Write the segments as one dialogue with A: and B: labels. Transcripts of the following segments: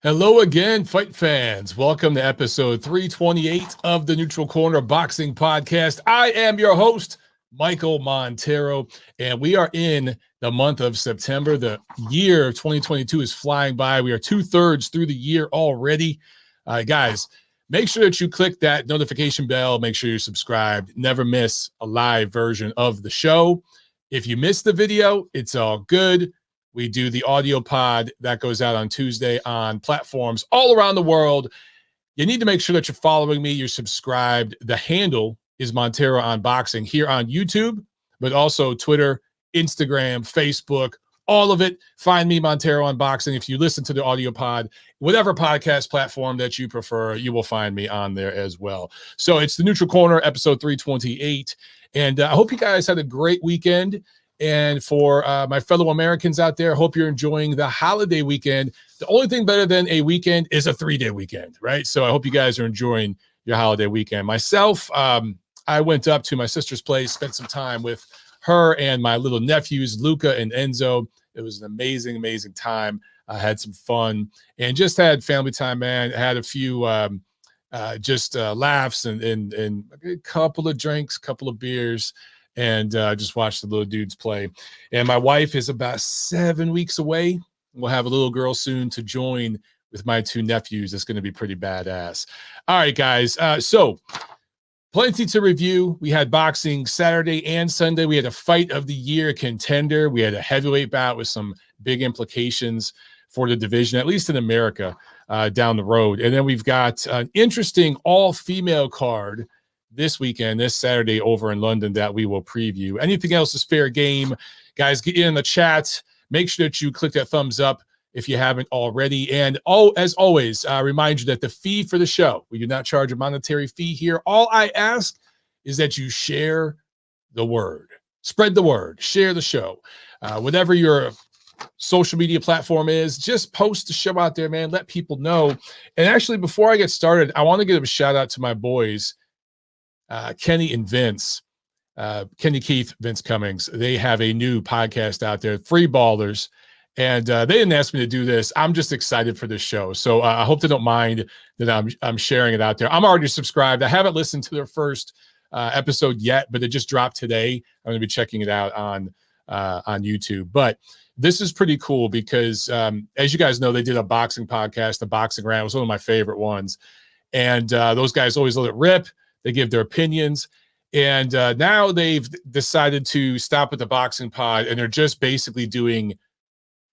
A: Hello again, fight fans. Welcome to episode 328 of the Neutral Corner Boxing Podcast. I am your host, Michael Montero, and we are in the month of September. The year of 2022 is flying by. We are 2/3 through the year already. Guys, make sure that you click that notification bell. Make sure you're subscribed. Never miss a live version of the show. If you missed the video, it's all good. We do the audio pod that goes out on Tuesday on platforms all around the world. You need to make sure that you're following me, you're subscribed. The handle is Montero on Boxing here on YouTube, but also Twitter, Instagram, Facebook, all of it. Find me, Montero on Boxing. If you listen to the audio pod, whatever podcast platform that you prefer, you will find me on there as well. So it's the Neutral Corner, episode 328. And I hope you guys had a great weekend. And for my fellow Americans out there, hope you're enjoying the holiday weekend. The only thing better than a weekend is a 3-day weekend, right? So I hope you guys are enjoying your holiday weekend. Myself, I went up to my sister's place, spent some time with her and my little nephews, Luca and Enzo. It was an amazing, amazing time. I had some fun and just had family time, man. I had a few laughs and a couple of drinks, couple of beers, and just watch the little dudes play. And my wife is about 7 weeks away. We'll have a little girl soon to join with my two nephews. It's going to be pretty badass. All right, guys. So plenty to review. We had boxing Saturday and Sunday. We had a fight of the year contender. We had a heavyweight bout with some big implications for the division, at least in America, down the road. And then we've got an interesting all-female card this weekend, this Saturday over in London that we will preview. Anything else is fair game. Guys, get in the chat. Make sure that you click that thumbs up if you haven't already. And as always, remind you that the fee for the show, we do not charge a monetary fee here. All I ask is that you share the word. Spread the word. Share the show. Whatever your social media platform is, just post the show out there, man. Let people know. And actually, before I get started, I want to give a shout out to my boys, Kenny and Vince, Kenny Keith, Vince Cummings. They have a new podcast out there, Free Ballers, and they didn't ask me to do this. I'm just excited for this show, so I hope they don't mind that I'm sharing it out there. I'm already subscribed. I haven't listened to their first episode yet, but it just dropped today. I'm going to be checking it out on YouTube. But this is pretty cool because, as you guys know, they did a boxing podcast, the Boxing Rant. It was one of my favorite ones, and those guys always let it rip. They give their opinions, and now they've decided to stop at the boxing pod, and they're just basically doing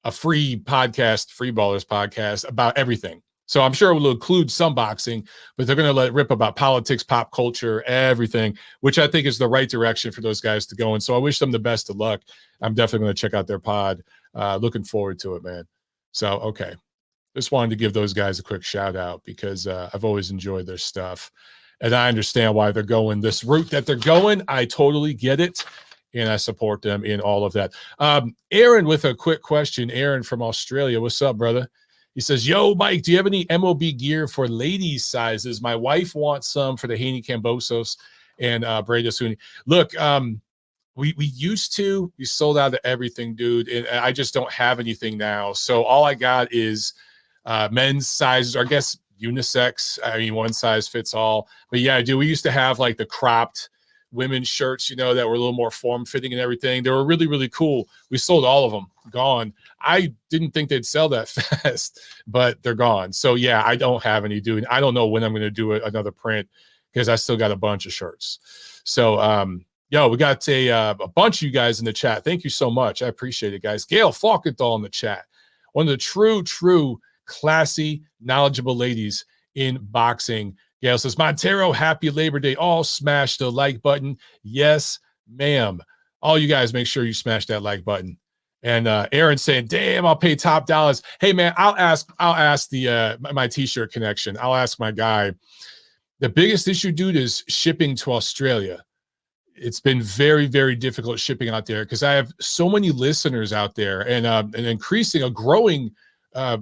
A: a free podcast, Free Ballers podcast, about everything. So I'm sure it will include some boxing, but they're going to let it rip about politics, pop culture, everything, which I think is the right direction for those guys to go in. So I wish them the best of luck. I'm definitely going to check out their pod. Looking forward to it, man. So, okay. Just wanted to give those guys a quick shout out because I've always enjoyed their stuff. And I understand why they're going this route that they're going. I totally get it, and I support them in all of that. Aaron with a quick question. Aaron from Australia. What's up, brother? He says, yo, Mike, do you have any MOB gear for ladies' sizes? My wife wants some for the Haney Cambosos and Breda Suni. Look, we used to. We sold out of everything, dude, and I just don't have anything now. So all I got is men's sizes, or I guess unisex. I mean, one size fits all. But yeah, dude, we used to have like the cropped women's shirts, you know, that were a little more form-fitting and everything. They were really, really cool. We sold all of them. Gone. I didn't think they'd sell that fast, but they're gone. So yeah, I don't have any, dude. I don't know when I'm going to do another print because I still got a bunch of shirts. So, yo, we got a bunch of you guys in the chat. Thank you so much. I appreciate it, guys. Gail Falkenthal in the chat. One of the true classy, knowledgeable ladies in boxing. Gail says, Montero, happy Labor Day. All smash the like button. Yes, ma'am. All you guys make sure you smash that like button. And Aaron saying, damn, I'll pay top dollars. Hey, man, I'll ask the my t-shirt connection. I'll ask my guy. The biggest issue, dude, is shipping to Australia. It's been very, very difficult shipping out there because I have so many listeners out there and a growing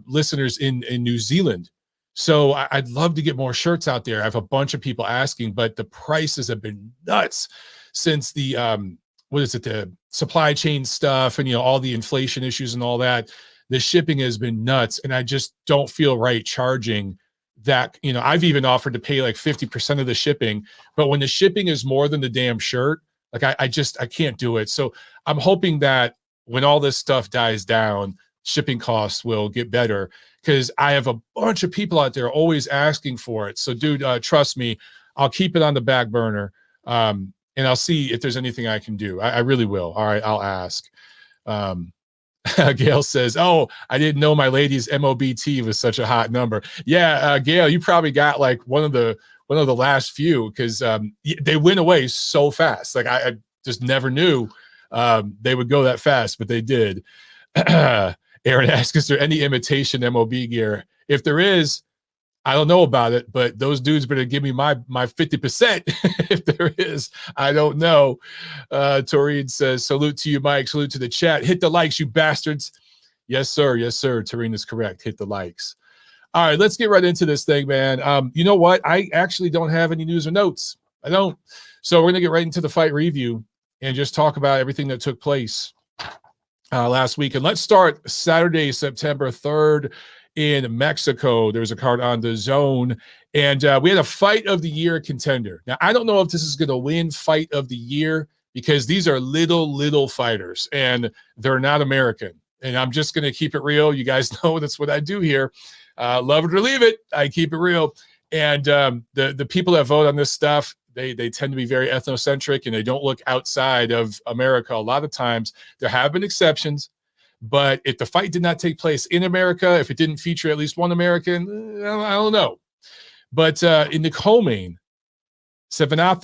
A: listeners in New Zealand. So I'd love to get more shirts out there. I have a bunch of people asking, but the prices have been nuts since the the supply chain stuff and, you know, all the inflation issues and all that. the shipping has been nuts, and I just don't feel right charging that. You know, I've even offered to pay like 50% of the shipping, but when the shipping is more than the damn shirt, like I can't do it. So I'm hoping that when all this stuff dies down, shipping costs will get better, because I have a bunch of people out there always asking for it. So dude, trust me, I'll keep it on the back burner. And I'll see if there's anything I can do. I really will. All right, I'll ask. Gail says, "Oh, I didn't know my lady's MOBT was such a hot number." Yeah, Gail, you probably got like one of the last few, because they went away so fast. Like I just never knew they would go that fast, but they did. Aaron asks, "Is there any imitation MOB gear? If there is, I don't know about it, but those dudes better give me my 50%. If there is, I don't know." Taurine says, "Salute to you, Mike. Salute to the chat. Hit the likes, you bastards." Yes, sir. Yes, sir. Taurine is correct. Hit the likes. All right, let's get right into this thing, man. You know what? I actually don't have any news or notes. I don't. So we're going to get right into the fight review and just talk about everything that took place last week. And let's start Saturday, September 3rd. In Mexico. There's a card on the Zone, and we had a fight of the year contender. Now, I don't know if this is going to win fight of the year, because these are little fighters, and they're not American. And I'm just going to keep it real. You guys know that's what I do here. Love it or leave it. I keep it real. And the people that vote on this stuff, they tend to be very ethnocentric, and they don't look outside of America. A lot of times, there have been exceptions. But if the fight did not take place in America, if it didn't feature at least one American, I don't know. But in the co-main, Savannah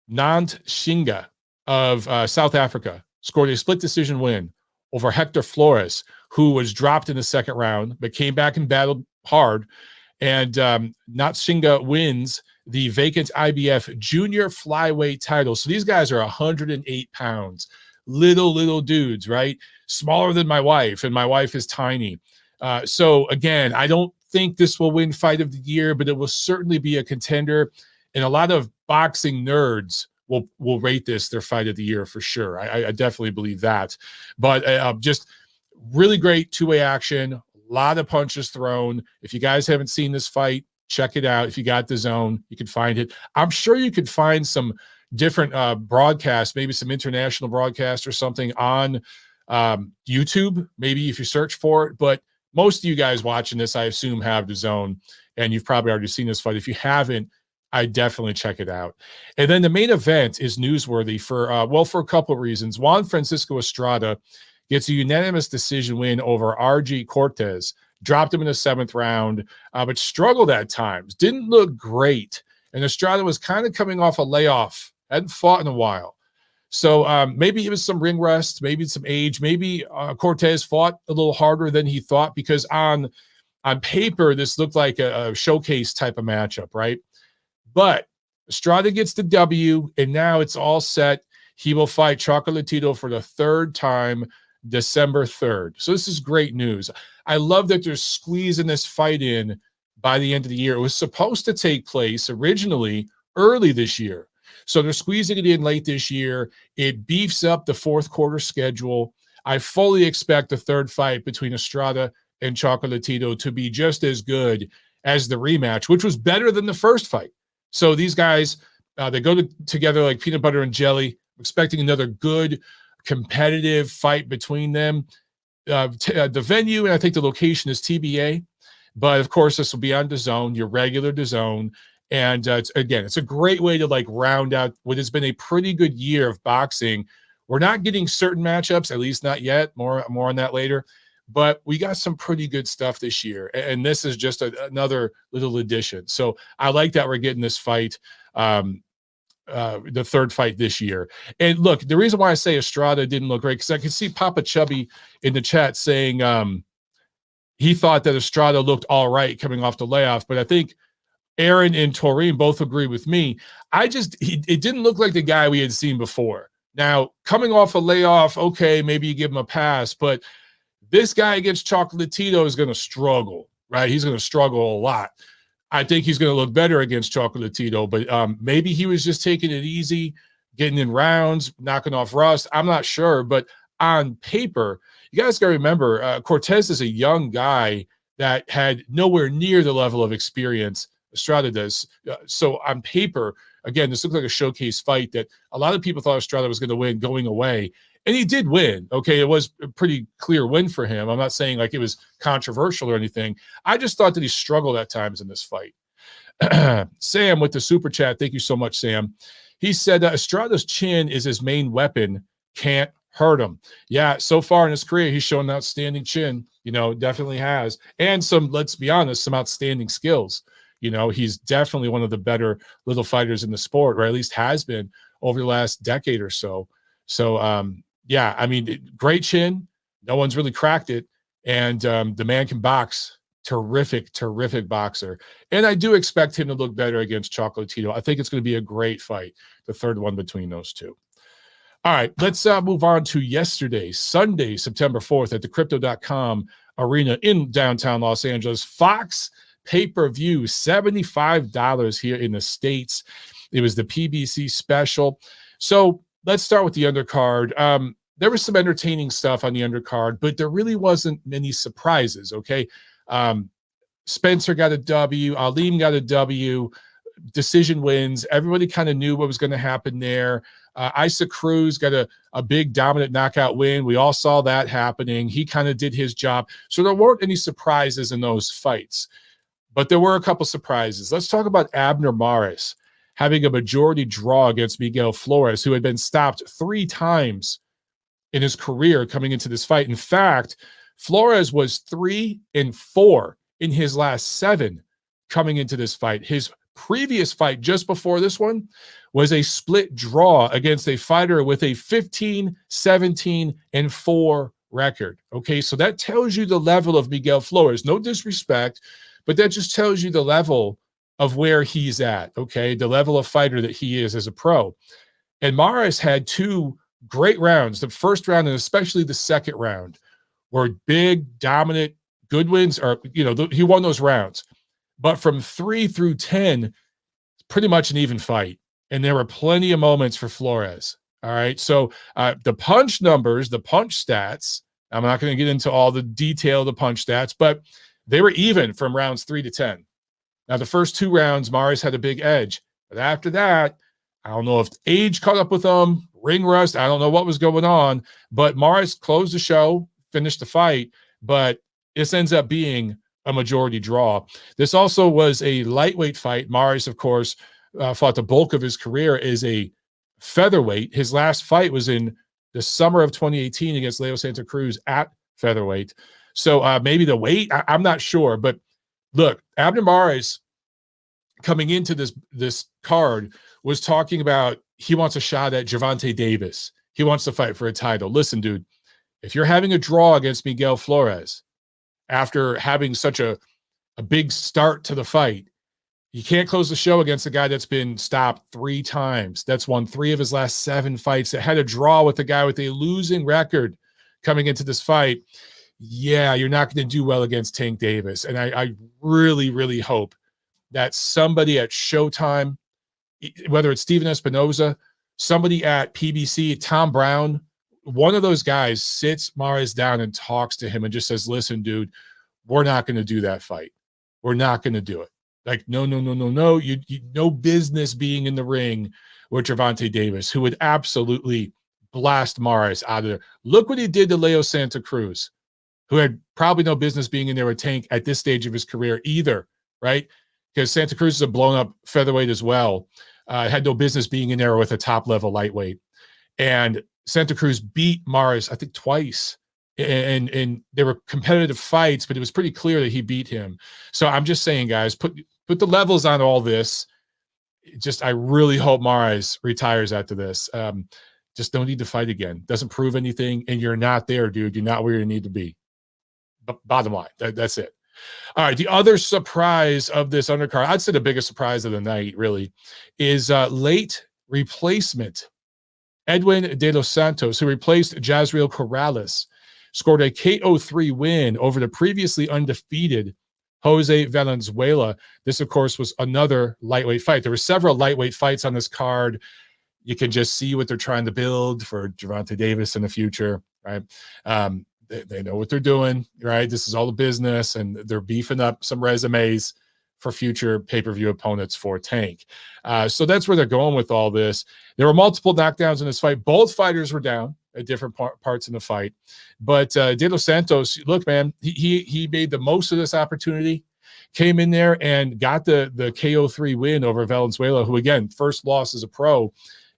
A: Marshall of South Africa scored a split decision win over Hector Flores, who was dropped in the second round, but came back and battled hard. And Marshall wins the vacant IBF junior flyweight title. So these guys are 108 pounds. Little dudes, right? Smaller than my wife, and my wife is tiny. So again, I don't think this will win fight of the year, but it will certainly be a contender. And a lot of boxing nerds will rate this their fight of the year for sure. I definitely believe that. But just really great two-way action, a lot of punches thrown. If you guys haven't seen this fight, check it out. If you got the Zone, you can find it. I'm sure you could find some different broadcasts, maybe some international broadcasts or something on YouTube, maybe if you search for it. But most of you guys watching this, I assume, have the Zone, and you've probably already seen this fight. If you haven't, I definitely check it out. And then the main event is newsworthy for a couple of reasons. Juan Francisco Estrada gets a unanimous decision win over RG Cortez. Dropped him in the 7th round, but struggled at times. Didn't look great. And Estrada was kind of coming off a layoff. Hadn't fought in a while. So maybe it was some ring rust, maybe some age. Maybe Cortez fought a little harder than he thought, because on paper, this looked like a showcase type of matchup, right? But Estrada gets the W, and now it's all set. He will fight Chocolatito for the 3rd time, December 3rd. So this is great news. I love that they're squeezing this fight in by the end of the year. It was supposed to take place originally early this year. So they're squeezing it in late this year. It beefs up the 4th quarter schedule. I fully expect the 3rd fight between Estrada and Chocolatito to be just as good as the rematch, which was better than the first fight. So these guys, they go together like peanut butter and jelly. I'm expecting another good competitive fight between them. The venue and I think the location is TBA. But of course, this will be on DAZN, your regular DAZN. And it's a great way to like round out what has been a pretty good year of boxing. We're not getting certain matchups, at least not yet. More on that later. But we got some pretty good stuff this year. And this is just another little addition. So I like that we're getting this fight, the 3rd fight this year. And look, the reason why I say Estrada didn't look great, because I can see Papa Chubby in the chat saying he thought that Estrada looked all right coming off the layoff. But I think Aaron and Taurine both agree with me. It didn't look like the guy we had seen before. Now, coming off a layoff, okay, maybe you give him a pass, but this guy against Chocolatito is going to struggle, right? He's going to struggle a lot. I think he's going to look better against Chocolatito, but maybe he was just taking it easy, getting in rounds, knocking off rust. I'm not sure, but on paper, you guys got to remember, Cortez is a young guy that had nowhere near the level of experience Estrada does. So on paper, again, this looks like a showcase fight that a lot of people thought Estrada was going to win going away. And he did win. Okay, it was a pretty clear win for him. I'm not saying like it was controversial or anything. I just thought that he struggled at times in this fight. Sam with the super chat. Thank you so much, Sam. He said Estrada's chin is his main weapon. Can't hurt him. Yeah, so far in his career, he's shown an outstanding chin. You know, definitely has. And some, let's be honest, some outstanding skills. You know, he's definitely one of the better little fighters in the sport, or at least has been over the last decade or so. So, yeah, I mean, great chin. No one's really cracked it. And the man can box. Terrific, terrific boxer. And I do expect him to look better against Chocolatito. I think it's going to be a great fight, the third one between those two. All right, let's move on to yesterday, Sunday, September 4th at the Crypto.com Arena in downtown Los Angeles. Fox pay-per-view, $75 here in the States. It was the PBC special. So let's start with the undercard. There was some entertaining stuff on the undercard, but there really wasn't many surprises, okay? Spencer got a W. Aleem got a W. Decision wins. Everybody kind of knew what was going to happen there. Isaac Cruz got a big dominant knockout win. We all saw that happening. He kind of did his job. So there weren't any surprises in those fights, but there were a couple surprises. Let's talk about Abner Mares having a majority draw against Miguel Flores, who had been stopped 3 times in his career coming into this fight. In fact, Flores was 3-4 in his last 7 coming into this fight. His previous fight just before this one was a split draw against a fighter with a 15-17-4 record. Okay, so that tells you the level of Miguel Flores. No disrespect, but that just tells you the level of where he's at, okay, the level of fighter that he is as a pro. And Mares had 2 great rounds, the first round and especially the second round, were big, dominant, good wins, or, you know, he won those rounds. But from 3 through 10, pretty much an even fight. And there were plenty of moments for Flores. All right. So the punch numbers, the punch stats, I'm not going to get into all the detail of the punch stats, but they were even from rounds 3 to 10. Now, the first 2 rounds, Mares had a big edge. But after that, I don't know if age caught up with him, ring rust. I don't know what was going on. But Mares closed the show, finished the fight. But this ends up being a majority draw. This also was a lightweight fight. Mares, of course, fought the bulk of his career as a featherweight. His last fight was in the summer of 2018 against Leo Santa Cruz at featherweight. So maybe the weight, I'm not sure. But look, Abner Mares coming into this card was talking about he wants a shot at Gervonta Davis. He wants to fight for a title. Listen, dude, if you're having a draw against Miguel Flores after having such a big start to the fight, you can't close the show against a guy that's been stopped 3 times. That's won 3 of his last 7 fights. That had a draw with a guy with a losing record coming into this fight. Yeah, you're not going to do well against Tank Davis. And I really, really hope that somebody at Showtime, whether it's Steven Espinoza, somebody at PBC, Tom Brown, one of those guys sits Mares down and talks to him and just says, listen, dude, we're not going to do that fight. We're not going to do it. Like, no. You no business being in the ring with Gervonta Davis, who would absolutely blast Mares out of there. Look what he did to Leo Santa Cruz, who had probably no business being in there with Tank at this stage of his career either, right? Because Santa Cruz is a blown-up featherweight as well. Had no business being in there with a top-level lightweight. And Santa Cruz beat Mares, I think, twice. And they were competitive fights, but it was pretty clear that he beat him. So I'm just saying, guys, put the levels on all this. Just, I really hope Mares retires after this. Just don't need to fight again. Doesn't prove anything, and you're not there, dude. You're not where you need to be. Bottom line, that's it. All right, the other surprise of this undercard, I'd say the biggest surprise of the night, really, is late replacement. Edwin De Los Santos, who replaced Jazriel Corrales, scored a KO3 win over the previously undefeated Jose Valenzuela. This, of course, was another lightweight fight. There were several lightweight fights on this card. You can just see what they're trying to build for Gervonta Davis in the future. right? They know what they're doing, right? This is all the business, and they're beefing up some resumes for future pay-per-view opponents for Tank. So that's where they're going with all this. There were multiple knockdowns in this fight. Both fighters were down at different parts in the fight. But De Los Santos, look, man, he made the most of this opportunity, came in there and got the KO3 win over Valenzuela, who, again, first loss as a pro.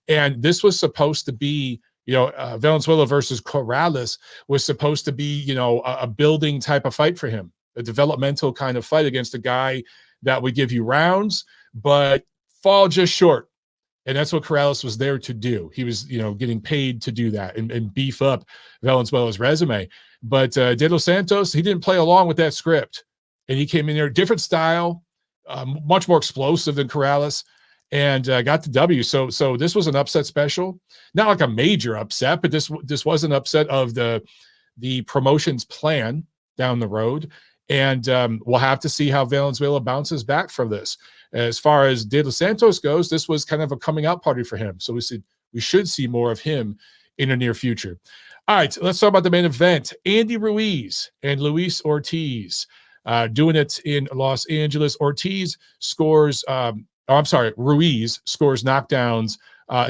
A: And this was supposed to be, Valenzuela versus Corrales was supposed to be, a building type of fight for him, a developmental kind of fight against a guy that would give you rounds, but fall just short. And that's what Corrales was there to do. He was, getting paid to do that and beef up Valenzuela's resume. But De Los Santos, he didn't play along with that script. And he came in there, different style, much more explosive than Corrales, and got the W. So this was an upset special, not like a major upset, but this was an upset of the promotion's plan down the road. And we'll have to see how Valenzuela bounces back from this. As far as De Los Santos goes, this was kind of a coming out party for him. So we should see more of him in the near future. All right, let's talk about the main event. Andy Ruiz and Luis Ortiz doing it in Los Angeles. Ruiz scores knockdowns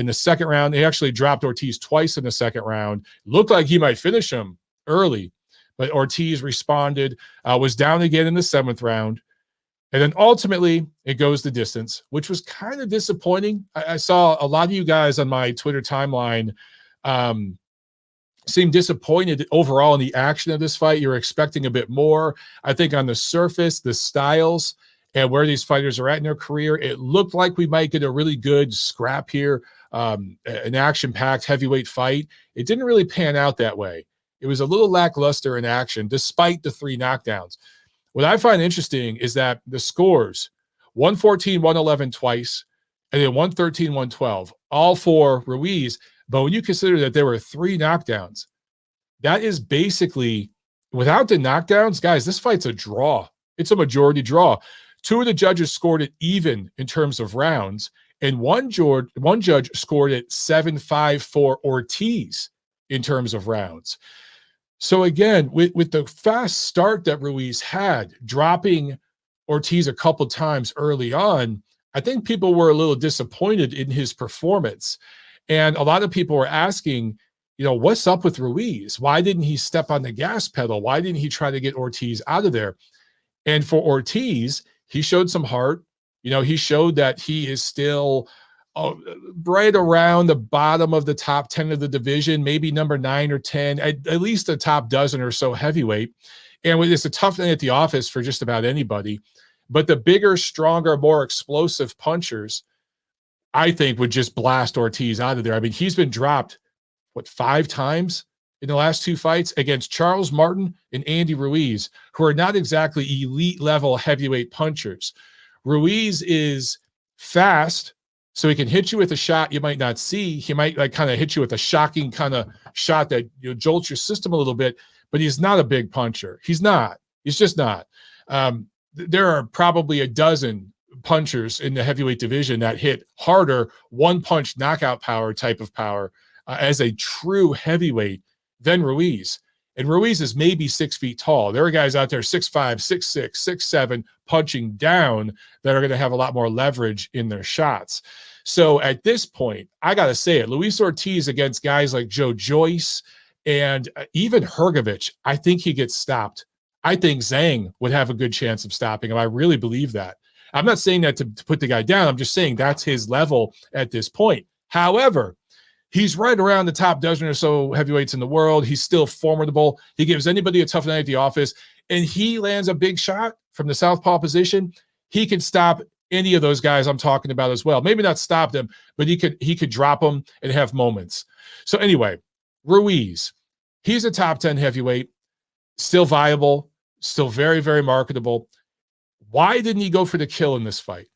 A: in the second round. He actually dropped Ortiz twice in the second round. Looked like he might finish him early, but Ortiz responded, was down again in the seventh round. And then ultimately, it goes the distance, which was kind of disappointing. I saw a lot of you guys on my Twitter timeline seem disappointed overall in the action of this fight. You're expecting a bit more. I think on the surface, the styles and where these fighters are at in their career, it looked like we might get a really good scrap here, an action-packed heavyweight fight. It didn't really pan out that way. It was a little lackluster in action, despite the 3 knockdowns. What I find interesting is that the scores, 114, 111 twice, and then 113, 112, all for Ruiz. But when you consider that there were 3 knockdowns, that is basically, without the knockdowns, guys, this fight's a draw. It's a majority draw. 2 of the judges scored it even in terms of rounds, and one judge scored it 7-5 for Ortiz in terms of rounds. So again, with the fast start that Ruiz had, dropping Ortiz a couple times early on, I think people were a little disappointed in his performance. And a lot of people were asking, what's up with Ruiz? Why didn't he step on the gas pedal? Why didn't he try to get Ortiz out of there? And for Ortiz, he showed some heart. He showed that he is still right around the bottom of the top 10 of the division, maybe number 9 or 10, at least a top dozen or so heavyweight. And it's a tough thing at the office for just about anybody. But the bigger, stronger, more explosive punchers, I think, would just blast Ortiz out of there. I mean, he's been dropped, 5 times in the last 2 fights against Charles Martin and Andy Ruiz, who are not exactly elite level heavyweight punchers. Ruiz is fast, so he can hit you with a shot you might not see. He might kind of hit you with a shocking kind of shot that jolts your system a little bit, but he's not a big puncher. He's not. He's just not. There are probably a dozen punchers in the heavyweight division that hit harder, one-punch knockout power type of power as a true heavyweight than Ruiz. And Ruiz is maybe 6 feet tall. There are guys out there 6'5", 6'6", 6'7", punching down that are going to have a lot more leverage in their shots. So at this point, I got to say it, Luis Ortiz against guys like Joe Joyce and even Hrgovic, I think he gets stopped. I think Zhang would have a good chance of stopping him. I really believe that. I'm not saying that to put the guy down. I'm just saying that's his level at this point. However, he's right around the top dozen or so heavyweights in the world. He's still formidable. He gives anybody a tough night at the office, and he lands a big shot from the southpaw position. He can stop any of those guys I'm talking about as well. Maybe not stop them, but he could drop them and have moments. So anyway, Ruiz, he's a top 10 heavyweight, still viable, still very, very marketable. Why didn't he go for the kill in this fight?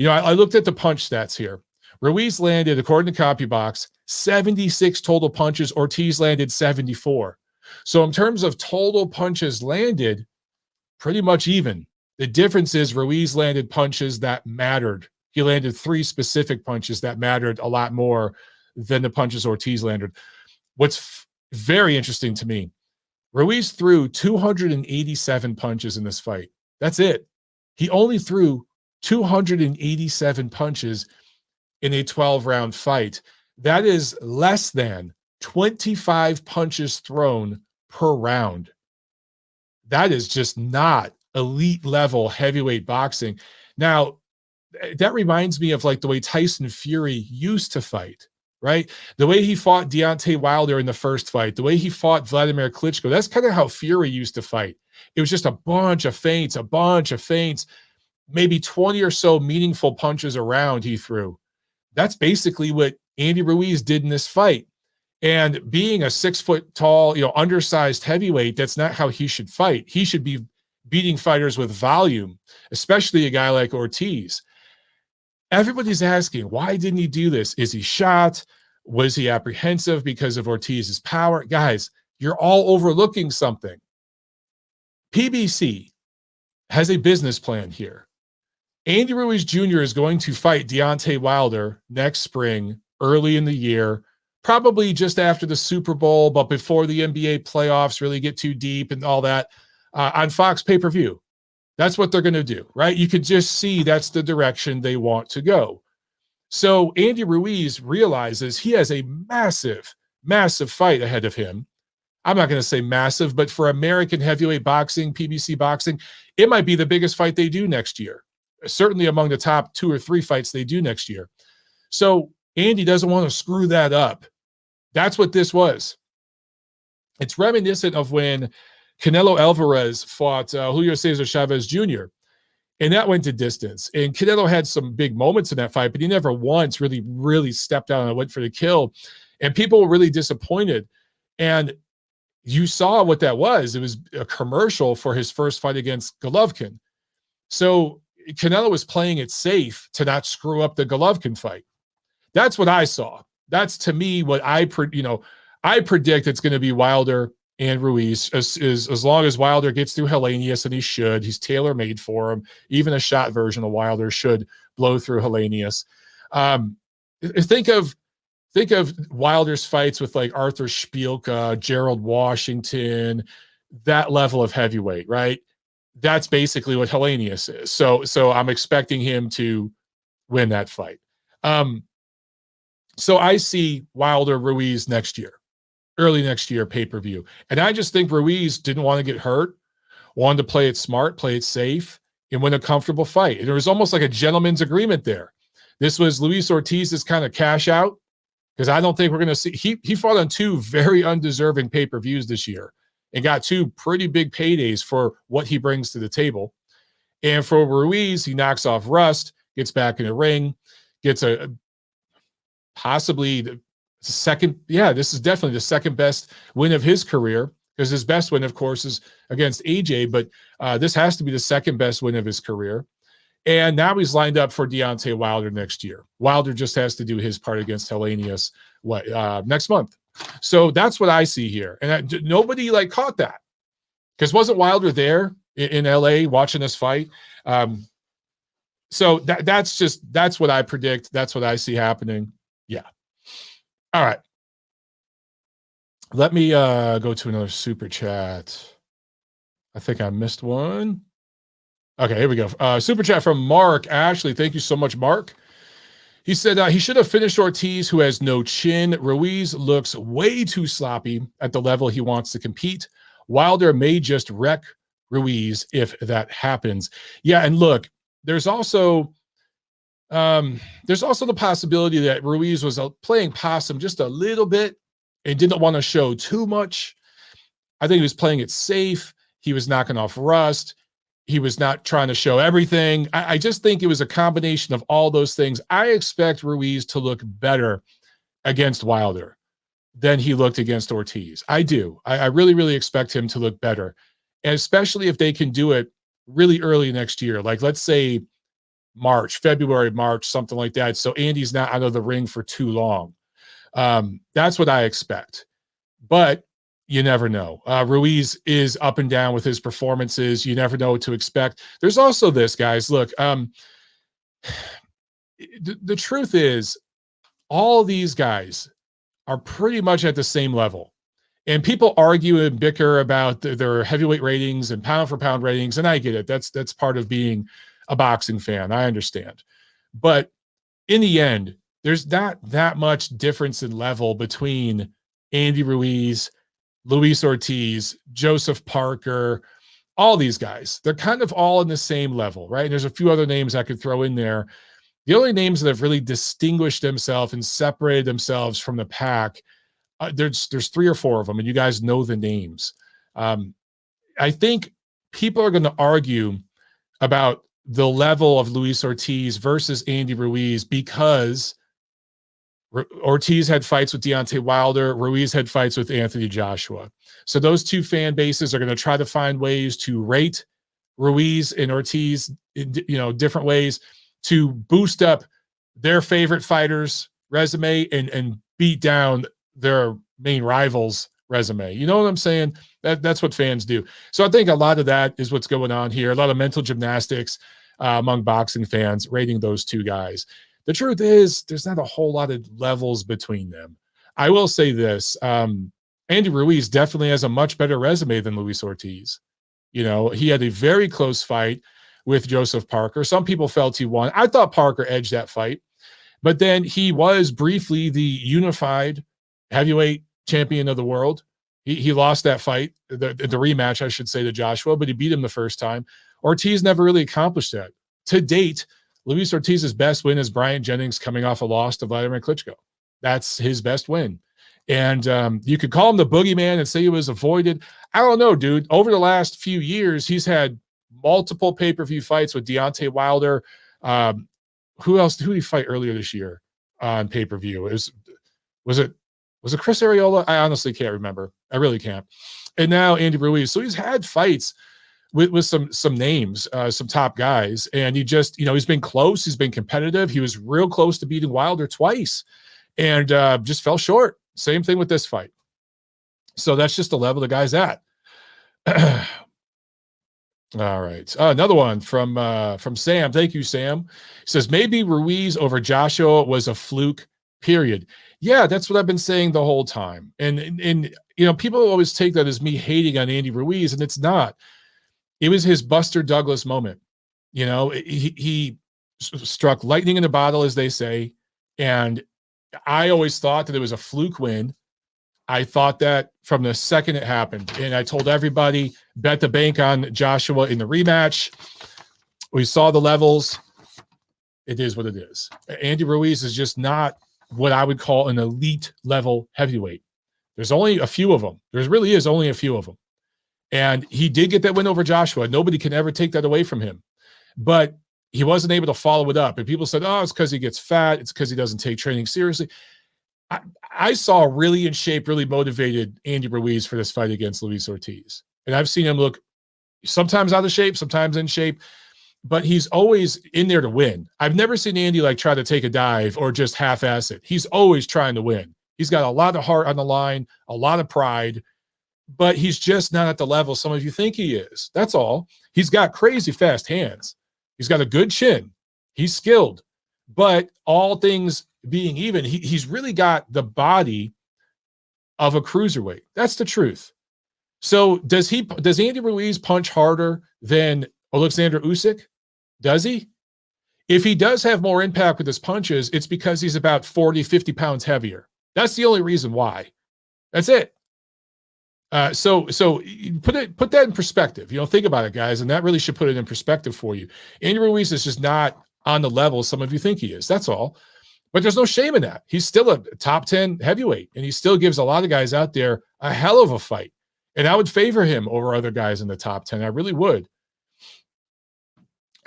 A: I looked at the punch stats here. Ruiz landed, according to CopyBox, 76 total punches. Ortiz landed 74. So in terms of total punches landed, pretty much even. The difference is Ruiz landed punches that mattered. He landed 3 specific punches that mattered a lot more than the punches Ortiz landed. What's Very interesting to me. Ruiz threw 287 punches in this fight. That's it. He only threw 287 punches in a 12-round fight. That is less than 25 punches thrown per round. That is just not elite level heavyweight boxing. Now, that reminds me of like the way Tyson Fury used to fight, right? The way he fought Deontay Wilder in the first fight, the way he fought Vladimir Klitschko. That's kind of how Fury used to fight. It was just a bunch of feints, maybe 20 or so meaningful punches around he threw. That's basically what Andy Ruiz did in this fight. And being a 6 foot tall, undersized heavyweight, that's not how he should fight. He should be beating fighters with volume, especially a guy like Ortiz. Everybody's asking, why didn't he do this? Is he shot? Was he apprehensive because of Ortiz's power? Guys, you're all overlooking something. PBC has a business plan here. Andy Ruiz Jr. is going to fight Deontay Wilder next spring, early in the year, probably just after the Super Bowl, but before the NBA playoffs really get too deep and all that, on Fox pay-per-view. That's what they're going to do, right? You could just see that's the direction they want to go. So Andy Ruiz realizes he has a massive, massive fight ahead of him. I'm not going to say massive, but for American heavyweight boxing, PBC boxing, it might be the biggest fight they do next year. Certainly among the top 2 or 3 fights they do next year. So Andy doesn't want to screw that up. That's what this was. It's reminiscent of when Canelo Alvarez fought Julio Cesar Chavez Jr., and that went to distance. And Canelo had some big moments in that fight, but he never once really stepped out and went for the kill. And people were really disappointed. And you saw what that was. It was a commercial for his first fight against Golovkin. So Canelo was playing it safe to not screw up the Golovkin fight. That's what I saw. That's, to me, what I predict it's going to be Wilder and Ruiz, as long as Wilder gets through Helenius, and he should. He's tailor-made for him. Even a shot version of Wilder should blow through Helenius. Think of Wilder's fights with like Arthur Spielka, Gerald Washington, that level of heavyweight, right? That's basically what Helenius is. So I'm expecting him to win that fight. So I see Wilder Ruiz next year, early next year, pay-per-view. And I just think Ruiz didn't want to get hurt, wanted to play it smart, play it safe, and win a comfortable fight. And there was almost like a gentleman's agreement there. This was Luis Ortiz's kind of cash out, because I don't think we're going to see. He fought on 2 very undeserving pay-per-views this year and got 2 pretty big paydays for what he brings to the table. And for Ruiz, he knocks off rust, gets back in the ring, gets a possibly the second. Yeah, this is definitely the second best win of his career, because his best win, of course, is against AJ, but this has to be the second best win of his career. And now he's lined up for Deontay Wilder next year. Wilder just has to do his part against Helenius next month. So that's what I see here. And nobody caught that, because wasn't Wilder there in LA watching this fight? So that's what I predict. That's what I see happening. Yeah. All right. Let me go to another super chat. I think I missed one. Okay, here we go. Super chat from Mark Ashley. Thank you so much, Mark. He said he should have finished Ortiz, who has no chin. Ruiz looks way too sloppy at the level he wants to compete. Wilder may just wreck Ruiz if that happens. Yeah, and look, there's also the possibility that Ruiz was playing possum just a little bit and didn't want to show too much. I think he was playing it safe. He was knocking off rust. He was not trying to show everything. I just think it was a combination of all those things. I expect Ruiz to look better against Wilder than he looked against Ortiz. I do. I really, really expect him to look better, and especially if they can do it really early next year. Like, let's say February, March, something like that. So Andy's not out of the ring for too long. That's what I expect. But you never know. Ruiz is up and down with his performances. You never know what to expect. There's also this, guys. Look, the truth is, all these guys are pretty much at the same level. And people argue and bicker about their heavyweight ratings and pound for pound ratings, and I get it. That's part of being a boxing fan. I understand. But in the end, there's not that much difference in level between Andy Ruiz, Luis Ortiz, Joseph Parker, all these guys. They're kind of all in the same level, right? And there's a few other names I could throw in there. The only names that have really distinguished themselves and separated themselves from the pack, there's 3 or 4 of them, and you guys know the names. I think people are going to argue about the level of Luis Ortiz versus Andy Ruiz because Ortiz had fights with Deontay Wilder, Ruiz had fights with Anthony Joshua. So those 2 fan bases are going to try to find ways to rate Ruiz and Ortiz in, different ways to boost up their favorite fighters' resume and beat down their main rivals' resume. You know what I'm saying? That's what fans do. So I think a lot of that is what's going on here. A lot of mental gymnastics among boxing fans rating those 2 guys. The truth is, there's not a whole lot of levels between them. I will say this. Andy Ruiz definitely has a much better resume than Luis Ortiz. He had a very close fight with Joseph Parker. Some people felt he won. I thought Parker edged that fight. But then he was briefly the unified heavyweight champion of the world. He lost that fight, the rematch, I should say, to Joshua, but he beat him the first time. Ortiz never really accomplished that. To date, Luis Ortiz's best win is Bryant Jennings coming off a loss to Vladimir Klitschko. That's his best win. And you could call him the boogeyman and say he was avoided. I don't know, dude. Over the last few years, he's had multiple pay-per-view fights with Deontay Wilder. Who else? Who did he fight earlier this year on pay-per-view? Was it Chris Arreola? I honestly can't remember. I really can't. And now Andy Ruiz. So he's had fights with some names, some top guys, and he just, he's been close. He's been competitive. He was real close to beating Wilder twice, and just fell short. Same thing with this fight. So that's just the level the guy's at. All right. Another one from Sam. Thank you, Sam. He says, maybe Ruiz over Joshua was a fluke, period. Yeah, that's what I've been saying the whole time. And people always take that as me hating on Andy Ruiz, and it's not. It was his Buster Douglas moment. He struck lightning in a bottle, as they say, and I always thought that it was a fluke win. I thought that from the second it happened, and I told everybody, bet the bank on Joshua in the rematch. We saw the levels. It is what it is. Andy Ruiz is just not what I would call an elite level heavyweight. There's only a few of them. There really is only a few of them. And he did get that win over Joshua. Nobody can ever take that away from him. But he wasn't able to follow it up. And people said, oh, it's because he gets fat. It's because he doesn't take training seriously. I saw a really in shape, really motivated Andy Ruiz for this fight against Luis Ortiz. And I've seen him look sometimes out of shape, sometimes in shape, but he's always in there to win. I've never seen Andy try to take a dive or just half-ass it. He's always trying to win. He's got a lot of heart on the line, a lot of pride, but he's just not at the level some of you think he is. That's all. He's got crazy fast hands. He's got a good chin. He's skilled, but all things being even, he's really got the body of a cruiserweight. That's the truth. So does Andy Ruiz punch harder than Alexander Usyk? Does he? If he does have more impact with his punches, it's because he's about 40, 50 pounds heavier. That's the only reason why. That's it. So put that in perspective. Think about it, guys, and that really should put it in perspective for you. Andy Ruiz is just not on the level some of you think he is. That's all. But there's no shame in that. He's still a top 10 heavyweight, and he still gives a lot of guys out there a hell of a fight. And I would favor him over other guys in the top 10. I really would.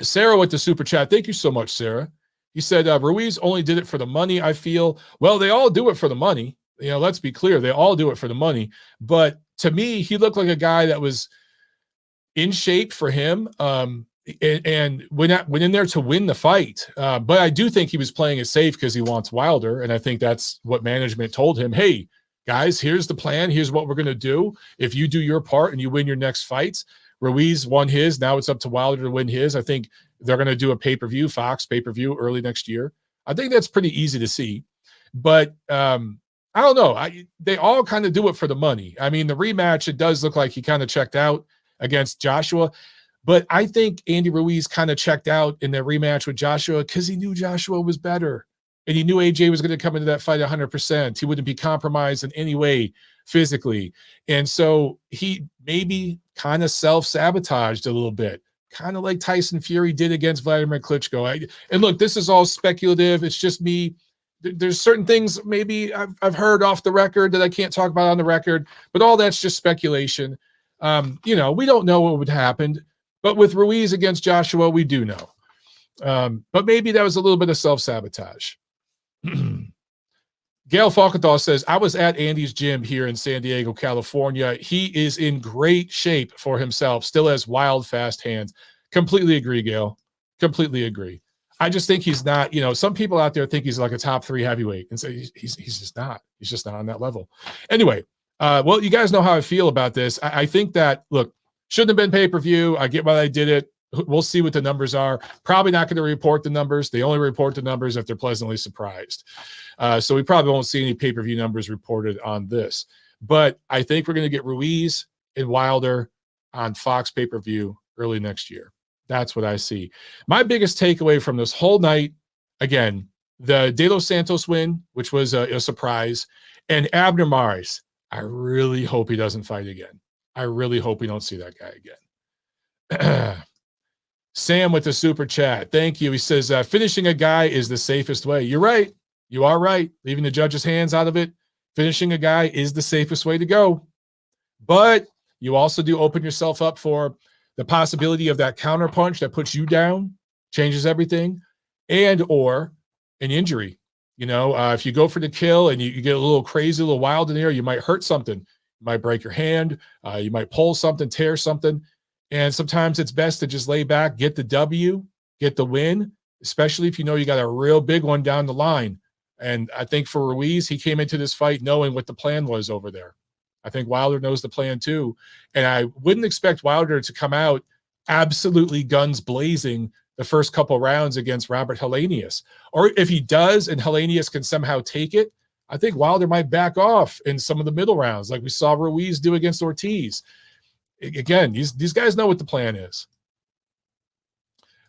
A: Sarah with the super chat. Thank you so much, Sarah. He said, Ruiz only did it for the money, I feel. Well, they all do it for the money. Let's be clear. They all do it for the money. But to me, he looked like a guy that was in shape for him. And went in there to win the fight. But I do think he was playing it safe because he wants Wilder. And I think that's what management told him. Hey, guys, here's the plan. Here's what we're going to do. If you do your part and you win your next fights, Ruiz won his. Now it's up to Wilder to win his. I think they're going to do a pay-per-view, Fox pay-per-view early next year. I think that's pretty easy to see. But I don't know. They all kind of do it for the money. I mean, the rematch, it does look like he kind of checked out against Joshua. But I think Andy Ruiz kind of checked out in their rematch with Joshua because he knew Joshua was better. And he knew AJ was going to come into that fight 100%. He wouldn't be compromised in any way physically. And so he maybe kind of self-sabotaged a little bit, kind of like Tyson Fury did against Vladimir Klitschko. And look, this is all speculative. It's just me. There's certain things maybe I've heard off the record that I can't talk about on the record, but all that's just speculation. We don't know what would happen. But with Ruiz against Joshua, we do know. But maybe that was a little bit of self-sabotage. Gail Falkenthal says, I was at Andy's gym here in San Diego, California. He is in great shape for himself, still has wild, fast hands. Completely agree, Gail. Completely agree. I just think he's not, some people out there think he's like a top 3 heavyweight, and so he's just not. He's just not on that level. Anyway, well, you guys know how I feel about this. I think that, look, shouldn't have been pay-per-view. I get why they did it. We'll see what the numbers are. Probably not going to report the numbers. They only report the numbers if they're pleasantly surprised. So we probably won't see any pay-per-view numbers reported on this. But I think we're going to get Ruiz and Wilder on Fox pay-per-view early next year. That's what I see. My biggest takeaway from this whole night, again, the De Los Santos win, which was a surprise, and Abner Mares. I really hope he doesn't fight again. I really hope we don't see that guy again. Sam with the super chat. Thank you. He says, finishing a guy is the safest way. You're right. You are right. Leaving the judge's hands out of it. Finishing a guy is the safest way to go. But you also do open yourself up for the possibility of that counter punch that puts you down, changes everything, and or an injury. If you go for the kill and you get a little crazy, a little wild in there, you might hurt something. You might break your hand. You might pull something, tear something. And sometimes it's best to just lay back, get the W, get the win, especially if you know you got a real big one down the line. And I think for Ruiz, he came into this fight knowing what the plan was over there. I think Wilder knows the plan too. And I wouldn't expect Wilder to come out absolutely guns blazing the first couple rounds against Robert Helenius. Or if he does and Helenius can somehow take it, I think Wilder might back off in some of the middle rounds like we saw Ruiz do against Ortiz. Again, these guys know what the plan is.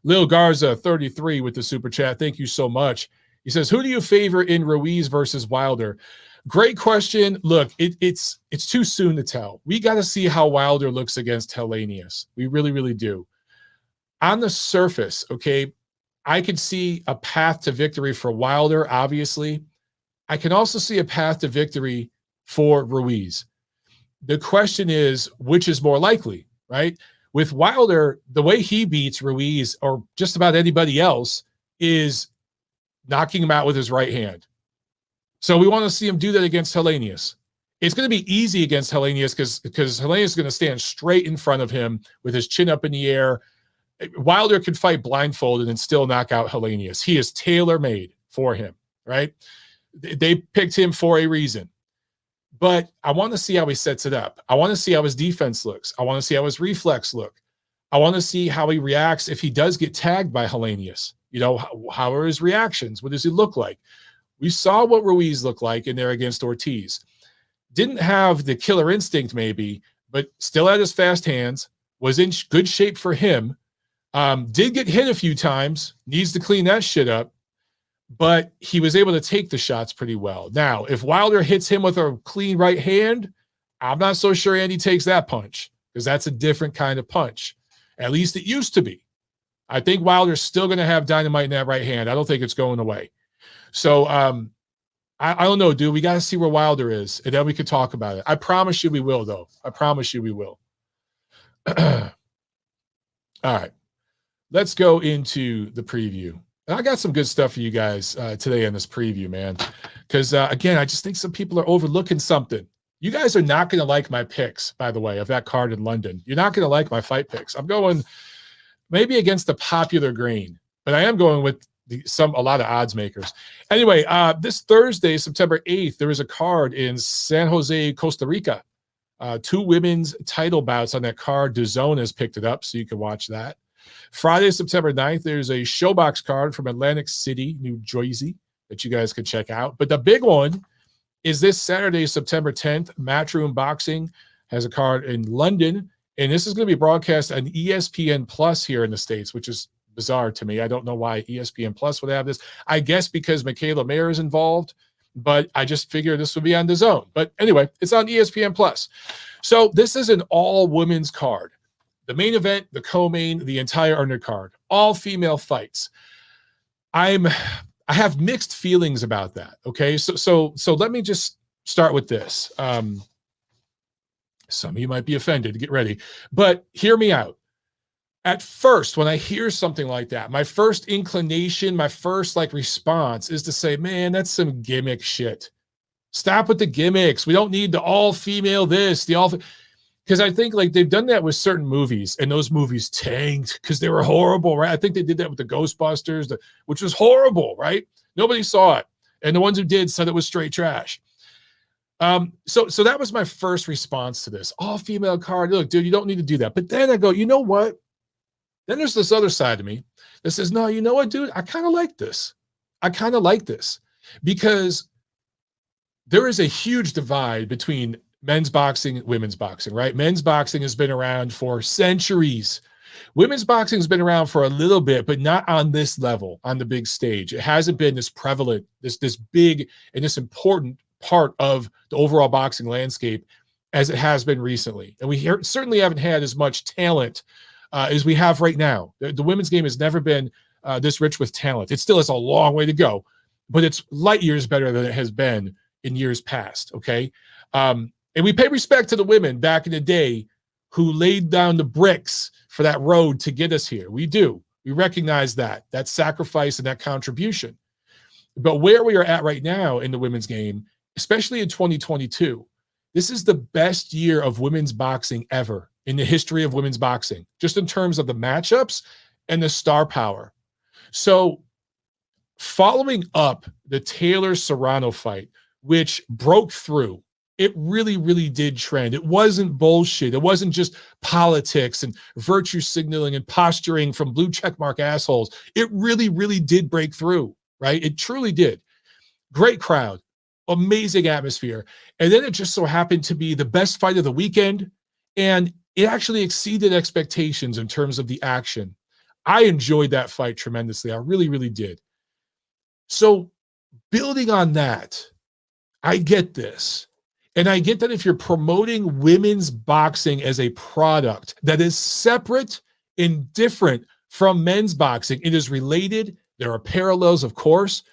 A: Lil Garza 33 with the super chat. Thank you so much. He says, who do you favor in Ruiz versus Wilder? Great question. Look, it's too soon to tell. We got to see how Wilder looks against Helenius. We really, really do. On the surface, okay, I could see a path to victory for Wilder, obviously. I can also see a path to victory for Ruiz. The question is, which is more likely, right? With Wilder, the way he beats Ruiz or just about anybody else is knocking him out with his right hand. So we want to see him do that against Helenius. It's going to be easy against Helenius because Helenius is going to stand straight in front of him with his chin up in the air. Wilder could fight blindfolded and still knock out Helenius. He is tailor-made for him, right? They picked him for a reason. But I want to see how he sets it up. I want to see how his defense looks. I want to see how his reflex look. I want to see how he reacts if he does get tagged by Helenius. How are his reactions? What does he look like? We saw what Ruiz looked like in there against Ortiz. Didn't have the killer instinct maybe, but still had his fast hands, was in good shape for him. Did get hit a few times, needs to clean that shit up. But he was able to take the shots pretty well. Now, if Wilder hits him with a clean right hand, I'm not so sure Andy takes that punch because that's a different kind of punch. At least it used to be. I think Wilder's still going to have dynamite in that right hand. I don't think it's going away. So I don't know, dude. We got to see where Wilder is, and then we could talk about it. I promise you we will, though. I promise you we will. All right. Let's go into the preview. I got some good stuff for you guys today in this preview, man. Because, again, I just think some people are overlooking something. You guys are not going to like my picks, by the way, of that card in London. You're not going to like my fight picks. I'm going maybe against the popular grain, but I am going with a lot of odds makers. Anyway, this Thursday, September 8th, there is a card in San Jose, Costa Rica. 2 women's title bouts on that card. DAZN has picked it up, so you can watch that. Friday, September 9th, there's a Showbox card from Atlantic City, New Jersey, that you guys could check out. But the big one is this Saturday, September 10th. Matchroom Boxing has a card in London, and this is going to be broadcast on ESPN Plus here in the States, which is bizarre to me. I don't know why ESPN Plus would have this. I guess because Mikaela Mayer is involved, but I just figured this would be on DAZN. But anyway, it's on ESPN Plus. So this is an all-women's card. The main event, the co-main, the entire undercard, all female fights. I have mixed feelings about that. Okay, so let me just start with this. Some of you might be offended. Get ready, but hear me out. At first, when I hear something like that, my first inclination, my first response is to say, "Man, that's some gimmick shit. Stop with the gimmicks. We don't need the all-female this, the all." Because I think they've done that with certain movies, and those movies tanked because they were horrible, right? I think they did that with the Ghostbusters, which was horrible, right? Nobody saw it, and the ones who did said it was straight trash. So that was my first response to this all-female card. Look, dude, you don't need to do that. But then I go, you know what? Then there's this other side of me that says, no, you know what, dude? I kind of like this. I kind of like this because there is a huge divide between men's boxing and women's boxing, right? Men's boxing has been around for centuries. Women's boxing has been around for a little bit, but not on this level, on the big stage. It hasn't been this prevalent, this big and this important part of the overall boxing landscape as it has been recently. And we certainly haven't had as much talent as we have right now. The women's game has never been this rich with talent. It still has a long way to go, but it's light years better than it has been in years past, okay? And we pay respect to the women back in the day who laid down the bricks for that road to get us here. We do. We recognize that sacrifice and that contribution. But where we are at right now in the women's game, especially in 2022, this is the best year of women's boxing ever in the history of women's boxing, just in terms of the matchups and the star power. So following up the Taylor-Serrano fight, which broke through, it really, really did trend. It wasn't bullshit. It wasn't just politics and virtue signaling and posturing from blue checkmark assholes. It really, really did break through, right? It truly did. Great crowd, amazing atmosphere. And then it just so happened to be the best fight of the weekend. And it actually exceeded expectations in terms of the action. I enjoyed that fight tremendously. I really, really did. So building on that, I get this. And I get that if you're promoting women's boxing as a product that is separate and different from men's boxing, it is related. There are parallels, of course.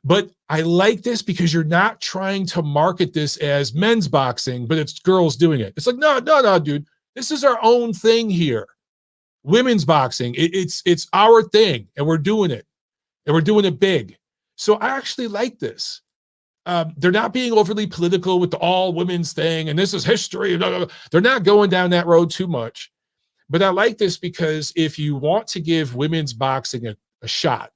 A: But I like this because you're not trying to market this as men's boxing, but it's girls doing it. It's like, no, dude. This is our own thing here. Women's boxing, it's our thing, and we're doing it. And we're doing it big. So I actually like this. They're not being overly political with the all women's thing, and this is history. They're not going down that road too much. But I like this because if you want to give women's boxing a shot,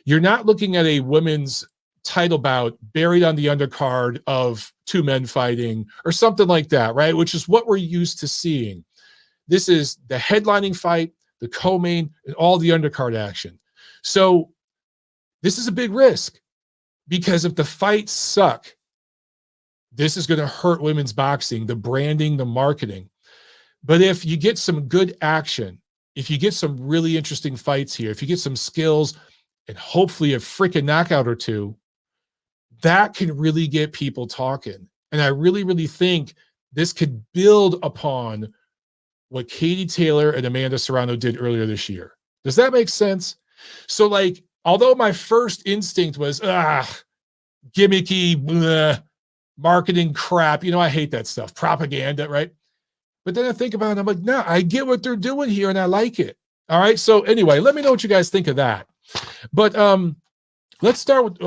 A: you're not looking at a women's title bout buried on the undercard of two men fighting or something like that, right? Which is what we're used to seeing. This is the headlining fight, the co-main, and all the undercard action. So this is a big risk. Because if the fights suck, this is going to hurt women's boxing, the branding, the marketing. But if you get some good action, if you get some really interesting fights here, if you get some skills and hopefully a freaking knockout or two, that can really get people talking. And I really, really think this could build upon what Katie Taylor and Amanda Serrano did earlier this year. Does that make sense? So although my first instinct was, gimmicky, marketing crap, I hate that stuff, propaganda, right? But then I think about it, I'm like, no, I get what they're doing here, and I like it. All right, so anyway, let me know what you guys think of that. But let's start with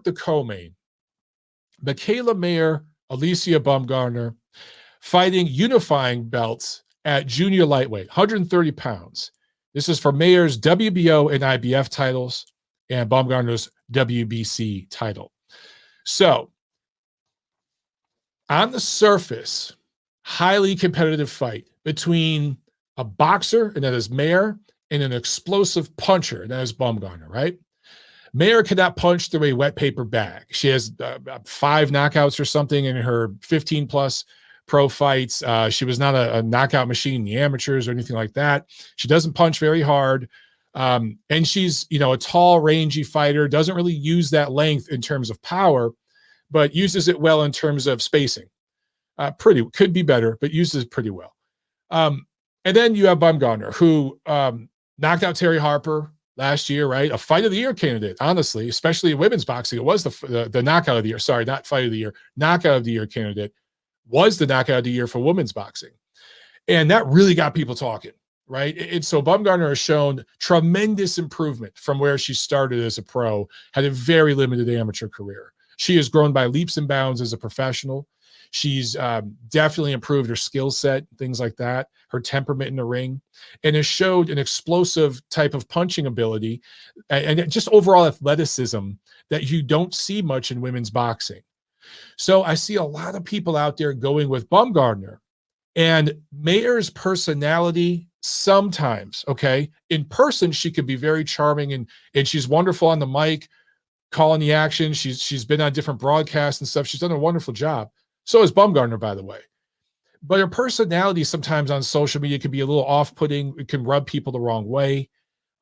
A: the co-main. Mikaela Mayer, Alycia Baumgardner, fighting unifying belts at junior lightweight, 130 pounds. This is for Mayer's WBO and IBF titles and Baumgardner's WBC title. So, on the surface, highly competitive fight between a boxer, and that is Mayer, and an explosive puncher, and that is Baumgardner, right? Mayer cannot punch through a wet paper bag. She has 5 knockouts or something in her 15 plus pro fights. She was not a knockout machine in the amateurs or anything like that. She doesn't punch very hard. And she's, a tall, rangy fighter, doesn't really use that length in terms of power, but uses it well in terms of spacing. Could be better, but uses it pretty well. And then you have Baumgardner, who knocked out Terry Harper last year, right? A fight of the year candidate, honestly, especially in women's boxing. It was the knockout of the year. Sorry, not fight of the year. Knockout of the year candidate was the knockout of the year for women's boxing. And that really got people talking, right? And so Baumgardner has shown tremendous improvement from where she started as a pro, had a very limited amateur career. She has grown by leaps and bounds as a professional. She's definitely improved her skill set, things like that, her temperament in the ring, and has showed an explosive type of punching ability and just overall athleticism that you don't see much in women's boxing. So I see a lot of people out there going with Baumgardner, and Mayer's personality sometimes, okay, in person, she could be very charming and she's wonderful on the mic, calling the action. She's been on different broadcasts and stuff. She's done a wonderful job. So is Baumgardner, by the way. But her personality sometimes on social media can be a little off-putting. It can rub people the wrong way.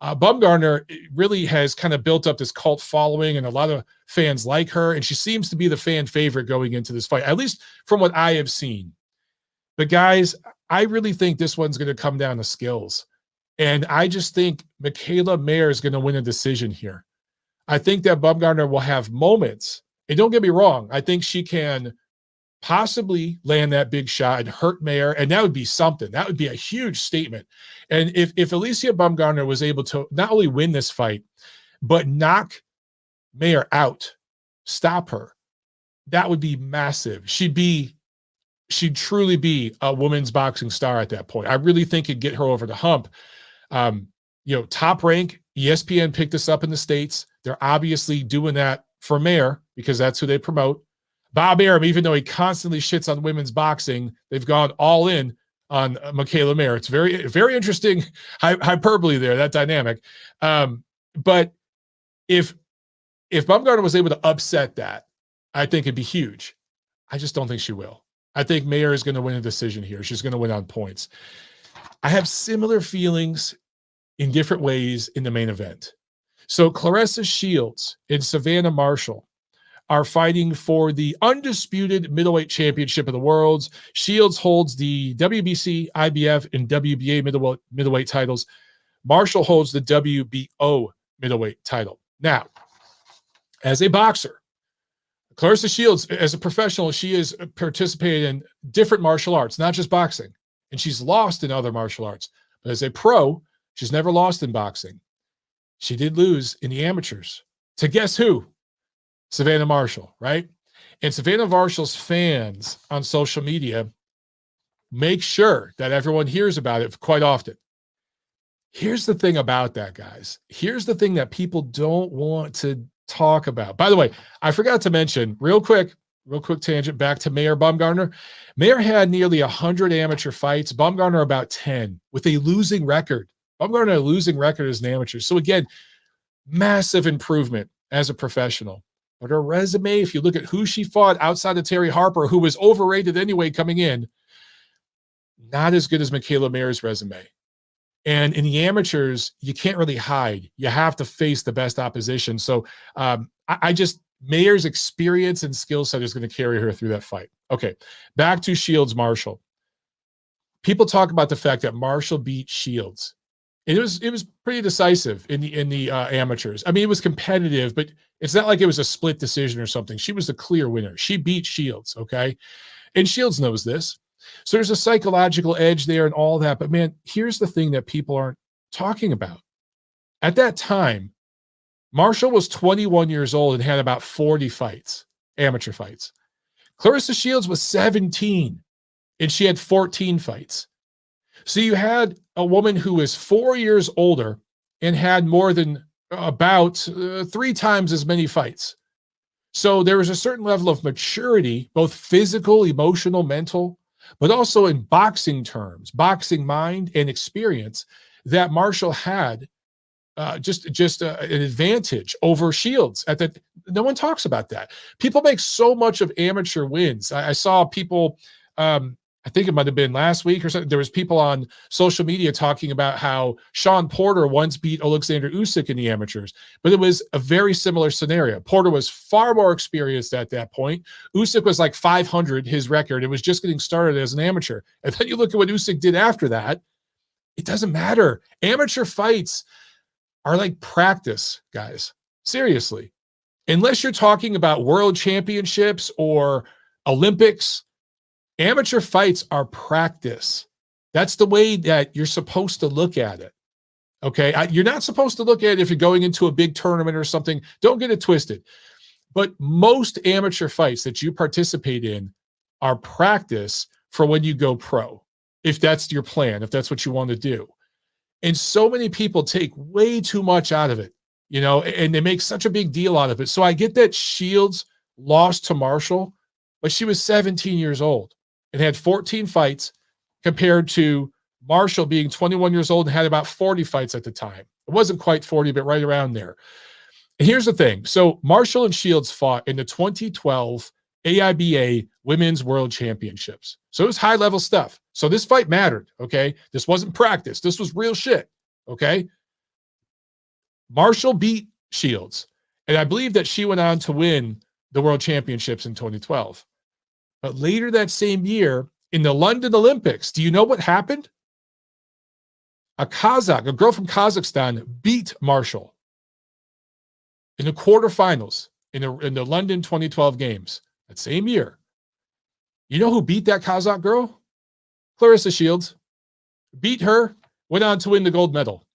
A: Baumgardner really has kind of built up this cult following, and a lot of fans like her, and she seems to be the fan favorite going into this fight, at least from what I have seen. But guys, I really think this one's going to come down to skills. And I just think Mikaela Mayer is going to win a decision here. I think that Baumgardner will have moments. And don't get me wrong, I think she can possibly land that big shot and hurt Mayer, and that would be something. That would be a huge statement. And if Alycia Baumgardner was able to not only win this fight, but knock Mayer out, stop her, that would be massive. She'd truly be a women's boxing star at that point. I really think it'd get her over the hump. Top Rank, ESPN picked this up in the States. They're obviously doing that for Mayer because that's who they promote. Bob Arum, even though he constantly shits on women's boxing, they've gone all in on Mikaela Mayer. It's very, very interesting hyperbole there, that dynamic. But if Baumgardner was able to upset that, I think it'd be huge. I just don't think she will. I think Mayer is going to win a decision here. She's going to win on points. I have similar feelings in different ways in the main event. So Claressa Shields and Savannah Marshall are fighting for the undisputed middleweight championship of the world. Shields holds the WBC, IBF, and WBA middleweight titles. Marshall holds the WBO middleweight title. Now, as a boxer, Claressa Shields, as a professional, she has participated in different martial arts, not just boxing, and she's lost in other martial arts. But as a pro, she's never lost in boxing. She did lose in the amateurs. To guess who? Savannah Marshall, right? And Savannah Marshall's fans on social media make sure that everyone hears about it quite often. Here's the thing about that, guys. Here's the thing that people don't want to talk about. By the way, I forgot to mention, real quick tangent back to Mayer Baumgardner. Mayer had nearly 100 amateur fights. Baumgardner about 10 with a losing record. Baumgardner a losing record as an amateur. So again, massive improvement as a professional. But her resume, if you look at who she fought outside of Terry Harper, who was overrated anyway coming in, not as good as Mikaela Mayer's resume. And in the amateurs, you can't really hide. You have to face the best opposition. So Mayer's experience and skill set is going to carry her through that fight. Okay, back to Shields Marshall. People talk about the fact that Marshall beat Shields. It was pretty decisive in the amateurs. I mean, it was competitive, but it's not like it was a split decision or something. She was the clear winner. She beat Shields, okay? And Shields knows this. So there's a psychological edge there and all that. But, man, here's the thing that people aren't talking about. At that time, Marshall was 21 years old and had about 40 fights, amateur fights. Claressa Shields was 17, and she had 14 fights. So you had a woman who is 4 years older and had more than about 3 times as many fights. So there was a certain level of maturity, both physical, emotional, mental, but also in boxing terms, boxing mind and experience that Marshall had an advantage over Shields. No one talks about that. People make so much of amateur wins. I saw people. I think it might have been last week or something. There was people on social media talking about how Sean Porter once beat Alexander Usyk in the amateurs, but it was a very similar scenario. Porter was far more experienced at that point. Usyk was like 500, his record. It was just getting started as an amateur. And then you look at what Usyk did after that. It doesn't matter. Amateur fights are like practice, guys. Seriously. Unless you're talking about world championships or Olympics, amateur fights are practice. That's the way that you're supposed to look at it. Okay. You're not supposed to look at it if you're going into a big tournament or something. Don't get it twisted. But most amateur fights that you participate in are practice for when you go pro, if that's your plan, if that's what you want to do. And so many people take way too much out of it, and they make such a big deal out of it. So I get that Shields lost to Marshall, but she was 17 years old and had 14 fights compared to Marshall being 21 years old and had about 40 fights at the time. It wasn't quite 40, but right around there. And here's the thing. So Marshall and Shields fought in the 2012 AIBA Women's World Championships. So it was high-level stuff. So this fight mattered, okay? This wasn't practice. This was real shit, okay? Marshall beat Shields, and I believe that she went on to win the World Championships in 2012. But later that same year, in the London Olympics, do you know what happened? A girl from Kazakhstan, beat Marshall in the quarterfinals in the London 2012 games that same year. You know who beat that Kazakh girl? Claressa Shields. Beat her, went on to win the gold medal.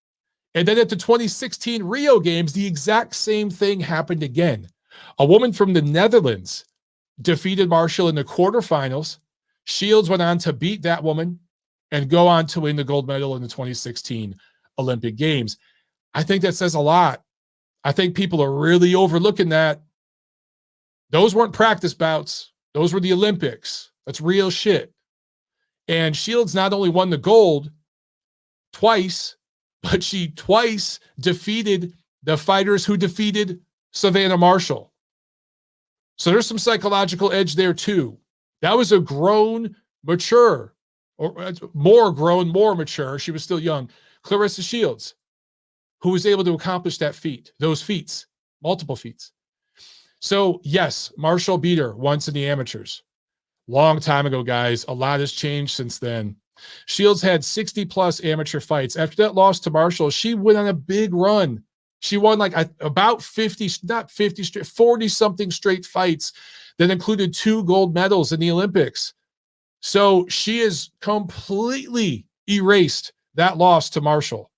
A: And then at the 2016 Rio Games, the exact same thing happened again. A woman from the Netherlands defeated Marshall in the quarterfinals. Shields went on to beat that woman and go on to win the gold medal in the 2016 Olympic Games. I think that says a lot. I think people are really overlooking that. Those weren't practice bouts. Those were the Olympics. That's real shit. And Shields not only won the gold twice, but she twice defeated the fighters who defeated Savannah Marshall. So there's some psychological edge there too. That was a grown, mature, or more grown, more mature, she was still young, Claressa Shields, who was able to accomplish that feat, those feats, multiple feats. So yes, Marshall beat her once in the amateurs. Long time ago, guys. A lot has changed since then. Shields had 60 plus amateur fights. After that loss to Marshall, she went on a big run. She won like about 50, not 50 straight, 40 something straight fights that included 2 gold medals in the Olympics. So she has completely erased that loss to Marshall.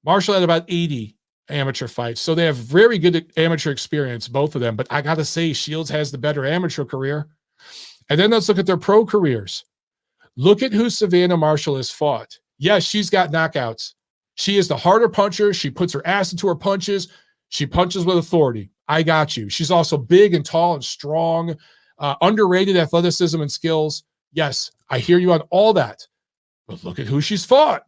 A: Marshall had about 80 amateur fights. So they have very good amateur experience, both of them. But I got to say, Shields has the better amateur career. And then let's look at their pro careers. Look at who Savannah Marshall has fought. Yes, she's got knockouts. She is the harder puncher. She puts her ass into her punches. She punches with authority. I got you. She's also big and tall and strong, underrated athleticism and skills. Yes, I hear you on all that. But look at who she's fought.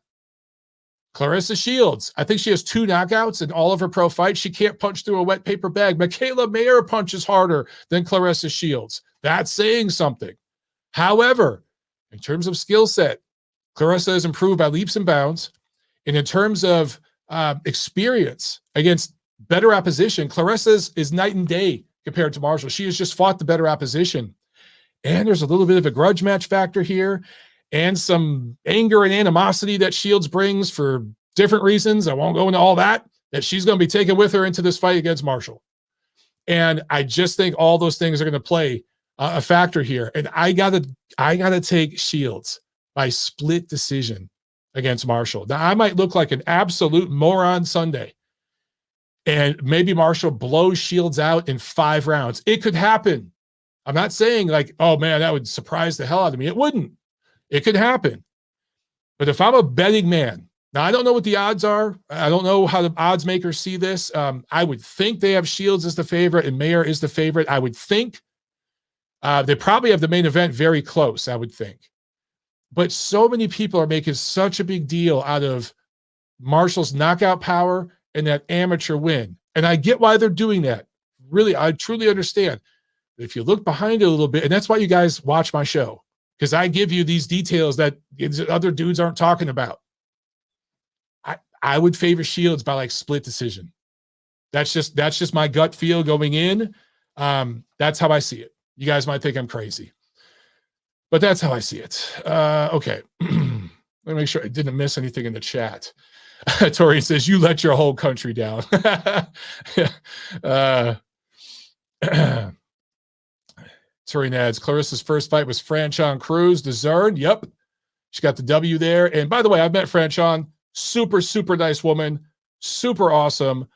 A: Claressa Shields. I think she has 2 knockouts in all of her pro fights. She can't punch through a wet paper bag. Mikaela Mayer punches harder than Claressa Shields. That's saying something. However, in terms of skill set, Claressa has improved by leaps and bounds. And in terms of experience against better opposition, Claressa is night and day compared to Marshall. She has just fought the better opposition. And there's a little bit of a grudge match factor here and some anger and animosity that Shields brings for different reasons. I won't go into all that she's going to be taking with her into this fight against Marshall. And I just think all those things are going to play a factor here. And I gotta take Shields by split decision against Marshall. Now, I might look like an absolute moron Sunday, and maybe Marshall blows Shields out in 5 rounds. It could happen. I'm not saying like, oh man, that would surprise the hell out of me. It wouldn't. It could happen. But if I'm a betting man, now I don't know what the odds are. I don't know how the odds makers see this. I would think they have Shields as the favorite and Mayer is the favorite. I would think. They probably have the main event very close, I would think. But so many people are making such a big deal out of Marshall's knockout power and that amateur win. And I get why they're doing that. Really, I truly understand. If you look behind it a little bit, and that's why you guys watch my show, because I give you these details that other dudes aren't talking about. I would favor Shields by like split decision. That's just my gut feel going in. That's how I see it. You guys might think I'm crazy, but that's how I see it. Okay. Let me make sure I didn't miss anything in the chat. Tori says, you let your whole country down. Tori adds, Clarissa's first fight was Franchon Cruz, DAZN. Yep. She got the W there. And by the way, I've met Franchon. Super, super nice woman. Super awesome.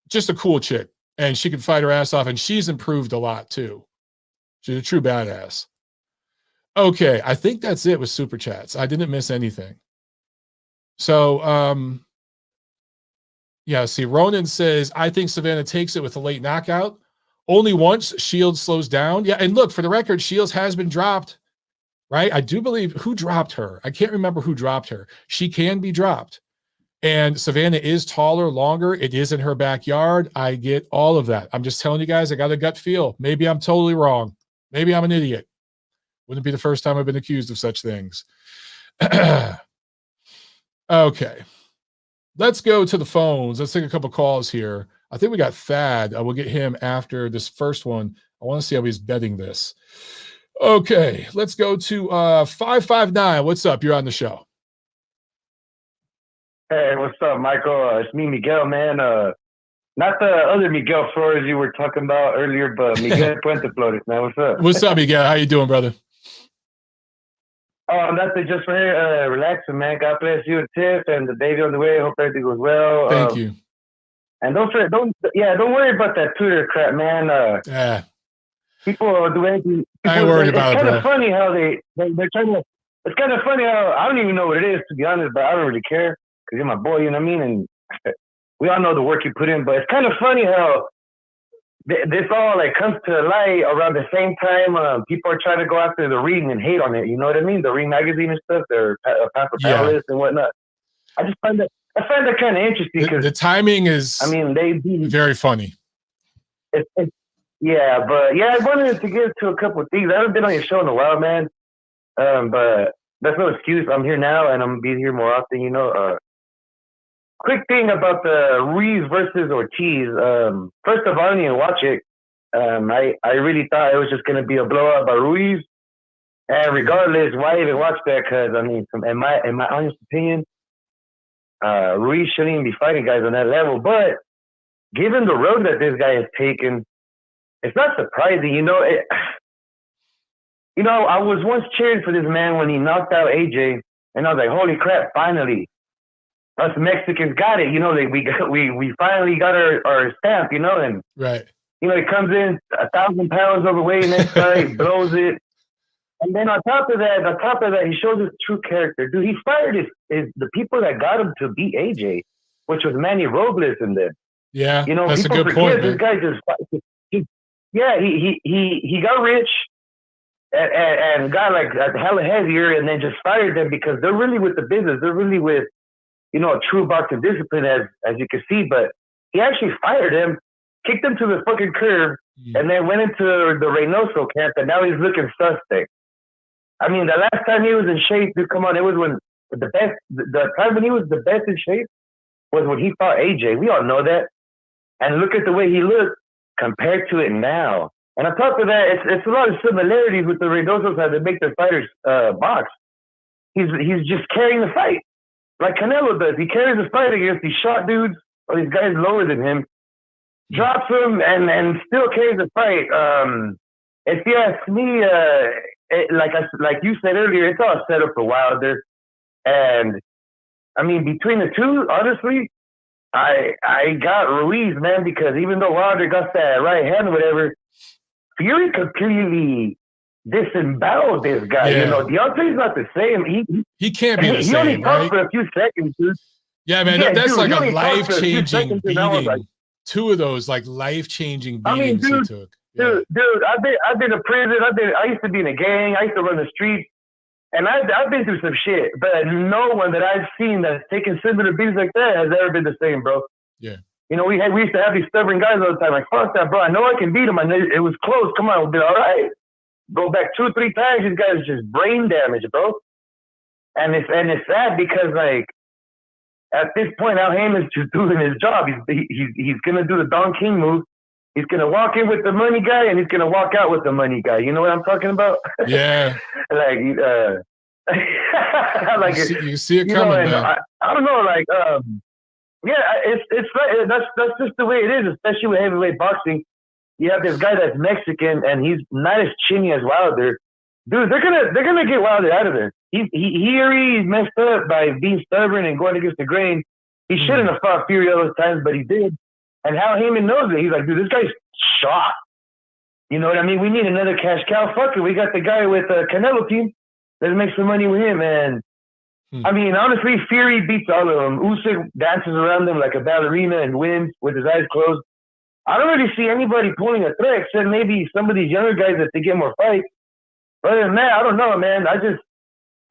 A: Just a cool chick. And she can fight her ass off. And she's improved a lot, too. She's a true badass. Okay. I think that's it with Super Chats. I didn't miss anything. So, yeah, see, Ronan says, I think Savannah takes it with a late knockout. Only once Shields slows down. Yeah, and look, for the record, Shields has been dropped, right? I do believe, who dropped her? I can't remember who dropped her. She can be dropped. And Savannah is taller, longer. It is in her backyard. I get all of that. I'm just telling you guys, I got a gut feel. Maybe I'm totally wrong. Maybe I'm an idiot. Wouldn't be the first time I've been accused of such things. Okay. Let's go to the phones. Let's take a couple calls here. I think we got Thad. We'll get him after this first one. I want to see how he's betting this. Okay, let's go to 559. What's up? You're on the show.
B: Hey, what's up, Michael? It's me, Miguel, man. Not the other Miguel Flores you were talking about earlier, but Miguel Puente Flores, man. What's up?
A: What's up, Miguel? How you doing, brother?
B: Oh, nothing. Just for here, relaxing, man. God bless you and Tiff and the baby on the way. Hope everything goes well.
A: Thank you.
B: And don't worry about that Twitter crap, man.
A: Yeah.
B: People do anything.
A: I ain't worried about it, bro.
B: It's kind of funny how they're trying to. It's kind of funny how I don't even know what it is, to be honest, but I don't really care because you're my boy, you know what I mean? And we all know the work you put in, but it's kind of funny how this all like comes to light around the same time. People are trying to go after the Ring and hate on it. You know what I mean? The Ring magazine and stuff. They're pamper panelists and whatnot. I find that kind of interesting because
A: the timing is. I mean, they very funny.
B: Yeah, but yeah, I wanted to get to a couple of things. I haven't been on your show in a while, man. But that's no excuse. I'm here now, and I'm gonna be here more often. You know. Quick thing about the Ruiz versus Ortiz. First of all, I didn't even watch it. I really thought it was just going to be a blowout by Ruiz. And regardless, why even watch that? Because, I mean, in my honest opinion, Ruiz shouldn't even be fighting guys on that level. But given the road that this guy has taken, it's not surprising. You know, I was once cheering for this man when he knocked out AJ. And I was like, holy crap, finally. Us Mexicans got it, you know. We finally got our stamp, you know, and
A: right.
B: You know, he comes in 1,000 pounds overweight next fight, blows it, and then on top of that, he shows his true character. Dude, he fired the people that got him to beat AJ, which was Manny Robles and them.
A: Yeah,
B: you know,
A: that's
B: people
A: a good
B: forget
A: point.
B: This guy he got rich and got like hella heavier, and then just fired them because they're really with the business. They're really with, you know, a true boxing discipline, as you can see. But he actually fired him, kicked him to the fucking curb, and then went into the Reynoso camp, and now he's looking suspect. I mean, the last time he was in shape, dude, come on, it was when the time when he was the best in shape was when he fought AJ. We all know that. And look at the way he looked compared to it now. And on top of that, it's a lot of similarities with the Reynosos, how they make their fighters box. He's just carrying the fight. Like Canelo does. He carries the fight against these short dudes or these guys lower than him, drops them, and still carries the fight. If you ask me, like you said earlier, it's all set up for Wilder. And, I mean, between the two, honestly, I got Ruiz, man, because even though Wilder got that right hand or whatever, Fury completely disemboweled this guy.
A: Yeah.
B: You know, Deontay's not the same.
A: He can't be the same,
B: He only talked
A: right?
B: for a few seconds, dude.
A: Yeah, man,
B: Yeah,
A: that's
B: dude,
A: like a
B: he only talked for few
A: life-changing
B: seconds, and I was
A: beating.
B: like,
A: Two of those, like, life-changing
B: I mean,
A: beatings he took. Yeah.
B: Dude, I've been to prison. I used to be in a gang. I used to run the streets. And I've been through some shit, but no one that I've seen that's taken similar beats like that has ever been the same, bro.
A: Yeah.
B: You know, we used to have these stubborn guys all the time. Like, fuck that, bro. I know I can beat him. I know it was close. Come on, we'll be all right. Go back 2 or 3 times. These guys just brain damage, bro. And it's sad because, like, at this point, Al Heyman's just doing his job. He's gonna do the Don King move. He's gonna walk in with the money guy, and he's gonna walk out with the money guy. You know what I'm talking about?
A: Yeah.
B: Like, like
A: you see it coming, man.
B: I don't know, like, yeah, it's right. That's just the way it is, especially with heavyweight boxing. You have this guy that's Mexican, and he's not as chinny as Wilder. Dude, they're gonna get Wilder out of there. He already messed up by being stubborn and going against the grain. He shouldn't have fought Fury all those times, but he did. And Al Heyman knows it. He's like, dude, this guy's shot. You know what I mean? We need another cash cow. Fuck it. We got the guy with the Canelo team. Let's make some money with him. And I mean, honestly, Fury beats all of them. Usyk dances around them like a ballerina and wins with his eyes closed. I don't really see anybody pulling a threat except maybe some of these younger guys that they get more fights. Other than that, I don't know, man.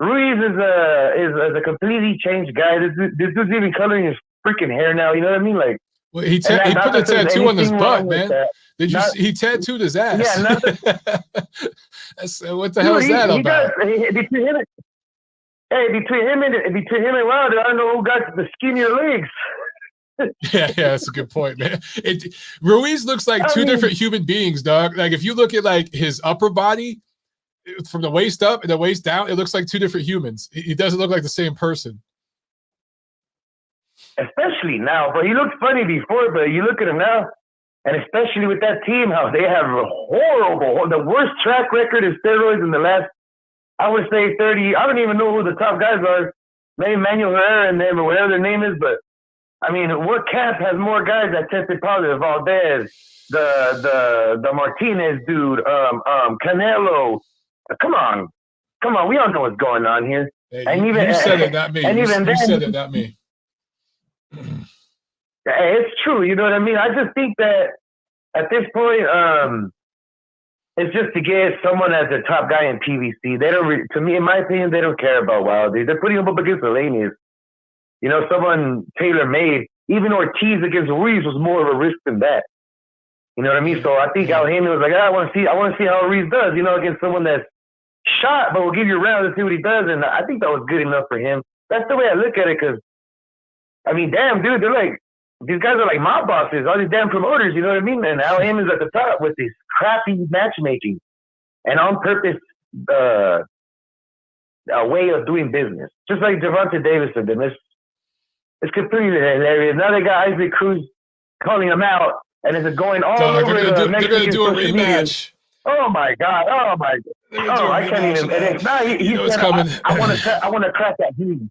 B: Ruiz is a completely changed guy. This dude's even coloring his freaking hair now. You know what I mean? Like,
A: well, he put a tattoo on his butt, man. Did you? He tattooed his ass. Yeah. What the hell is that about?
B: Between him and Wilder, I don't know who got the skinnier legs.
A: Yeah, that's a good point, man. Ruiz looks like two different human beings, dog. Like if you look at like his upper body from the waist up and the waist down, it looks like two different humans. He doesn't look like the same person.
B: Especially now, but he looked funny before, but you look at him now, and especially with that team, how they have the worst track record of steroids in the last, I would say 30. I don't even know who the top guys are. Maybe Manuel Herrera and them or whatever their name is, but I mean, what camp has more guys that tested positive? Valdez, the Martinez dude, Canelo. Come on, we all know what's going on here.
A: Hey, and even you said it, not me. And even you said it, not me.
B: It's true, you know what I mean? I just think that at this point, it's just to get someone as a top guy in PVC. They don't, to me, in my opinion, they don't care about Wilder. They're putting him up against Elenius. You know, someone tailor-made. Even Ortiz against Ruiz was more of a risk than that. You know what I mean? So I think Al Heyman was like, I want to see how Ruiz does, you know, against someone that's shot, but we'll give you a round to see what he does. And I think that was good enough for him. That's the way I look at it, because I mean, damn, dude, they're like, these guys are like mob bosses, all these damn promoters, you know what I mean? And Al Heyman's at the top with this crappy matchmaking and on purpose a way of doing business. Just like Gervonta Davis did them. It's completely hilarious. Now they got Isaac Cruz calling him out, and it's going all over
A: they're going to do a rematch.
B: Oh my God! Oh my God! Oh, I can't even. And now he's coming. I want to crack that dude.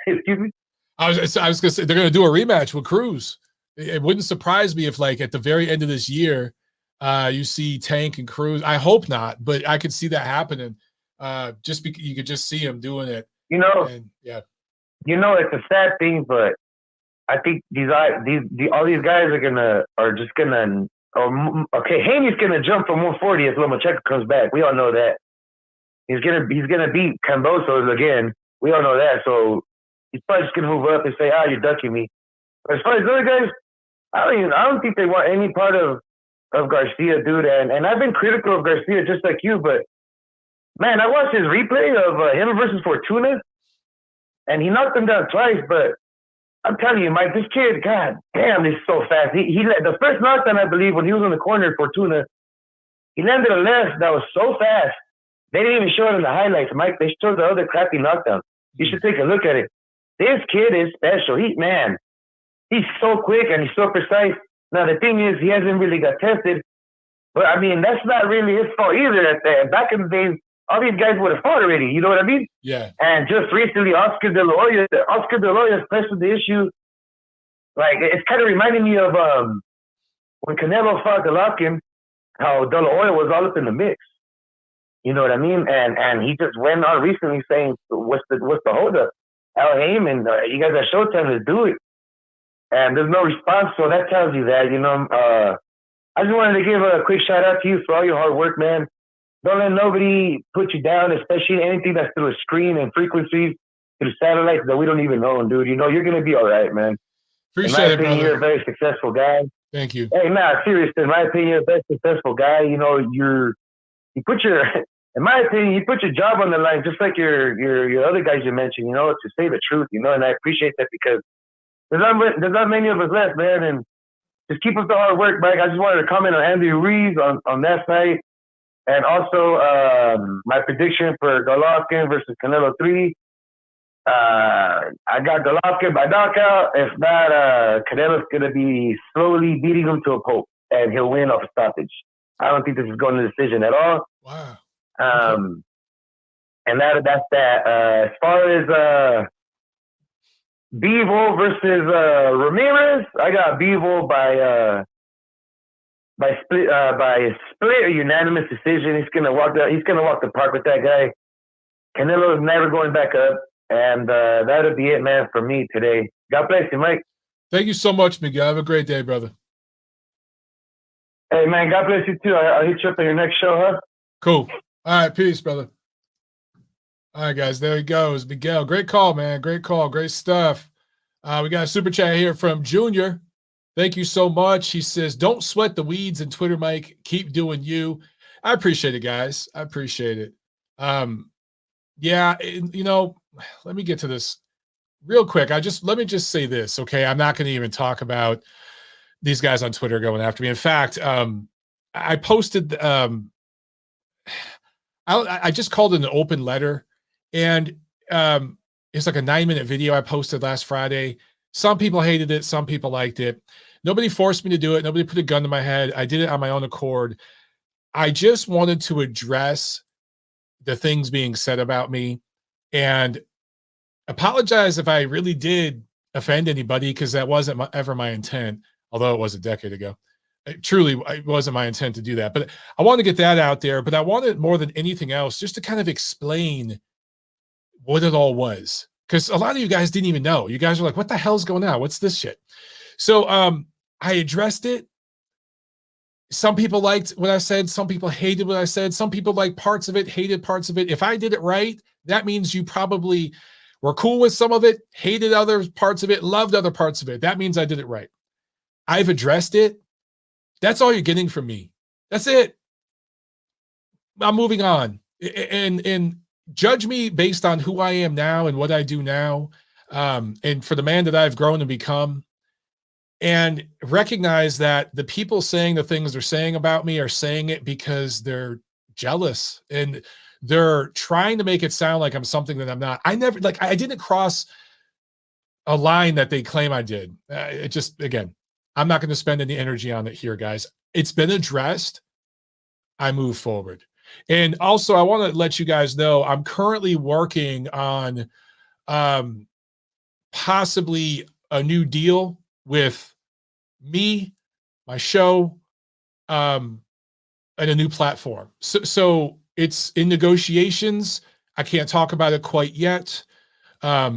B: Excuse me.
A: I was going to say they're going to do a rematch with Cruz. It wouldn't surprise me if, like, at the very end of this year, you see Tank and Cruz. I hope not, but I could see that happening. Just because you could just see him doing it.
B: You know.
A: And, yeah.
B: You know, it's a sad thing, but I think all these guys are just gonna. Okay, Haney's gonna jump from 140 if Lomachenko comes back. We all know that. He's gonna beat Kambosos again. We all know that. So he's probably just gonna move up and say, you're ducking me. But as far as the other guys, I don't think they want any part of Garcia, dude. And I've been critical of Garcia just like you, but man, I watched his replay of him versus Fortuna, and he knocked him down twice. But I'm telling you, Mike, this kid, god damn, he's so fast. He the first knockdown, I believe, when he was on the corner, Fortuna, he landed a left that was so fast. They didn't even show it in the highlights, Mike. They showed the other crappy knockdown. You should take a look at it. This kid is special. He's so quick and he's so precise. Now, the thing is, he hasn't really got tested. But, I mean, that's not really his fault either. Back in the days, all these guys would have fought already. You know what I mean?
A: Yeah.
B: And just recently, Oscar De La Hoya pressed the issue. Like, it's kind of reminding me of when Canelo fought Golovkin, how De La Hoya was all up in the mix. You know what I mean? And he just went on recently saying, what's the holdup? Al Heyman, you guys are Showtime to do it. And there's no response, so that tells you that, you know. I just wanted to give a quick shout out to you for all your hard work, man. don't let nobody put you down, especially anything that's through a screen and frequencies, through satellites that we don't even know, dude. You know, you're going to be all right, man.
A: Appreciate it, brother.
B: You're a very successful guy.
A: Thank you.
B: Hey, man, seriously, in my opinion, you're a very successful guy. You know, you put your, in my opinion, you put your job on the line, just like your other guys you mentioned, you know, to say the truth, you know, and I appreciate that because there's not many of us left, man, and just keep up the hard work, Mike. I just wanted to comment on Andy Ruiz on that night, and also my prediction for Golovkin versus Canelo 3. I got Golovkin by knockout. If not, Canelo's going to be slowly beating him to a pulp, and he'll win off a stoppage. I don't think this is going to decision at all.
A: Wow.
B: And that's that. As far as Bivol versus Ramirez, I got Bivol by split or unanimous decision. He's gonna walk the park with that guy. Canelo is never going back up, and that'll be it, man, for me today. God bless you, Mike.
A: Thank you so much, Miguel. Have a great day, brother.
B: Hey, man, God bless you too. I'll hit you up on your next show, huh?
A: Cool. All right, peace, brother. All right, guys, there he goes. Miguel, great call, man. Great call. Great stuff. We got a super chat here from Junior. Thank you so much. He says, don't sweat the weeds in Twitter, Mike. Keep doing you. I appreciate it, guys. I appreciate it. Yeah, you know, let me get to this real quick. Let me just say this, okay? I'm not going to even talk about these guys on Twitter going after me. In fact, I posted, I just called it an open letter, and it's like a 9-minute video I posted last Friday. Some people hated it. Some people liked it. Nobody forced me to do it. Nobody put a gun to my head. I did it on my own accord. I just wanted to address the things being said about me and apologize if I really did offend anybody, because that wasn't ever my intent, although it was a decade ago. It wasn't my intent to do that. But I want to get that out there. But I wanted more than anything else just to kind of explain what it all was, because a lot of you guys didn't even know. You guys were like, what the hell's going on? What's this shit? So I addressed it. Some people liked what I said. Some people hated what I said. Some people liked parts of it, hated parts of it. If I did it right, that means you probably were cool with some of it, hated other parts of it, loved other parts of it. That means I did it right. I've addressed it. That's all you're getting from me. That's it. I'm moving on. And judge me based on who I am now and what I do now, and for the man that I've grown to become, and recognize that the people saying the things they're saying about me are saying it because they're jealous and they're trying to make it sound like I'm something that I'm not. I didn't cross a line that they claim I did. Again, I'm not going to spend any energy on it here, guys. It's been addressed. I move forward. And also, I want to let you guys know I'm currently working on possibly a new deal with me, my show, and a new platform. So it's in negotiations. I can't talk about it quite yet.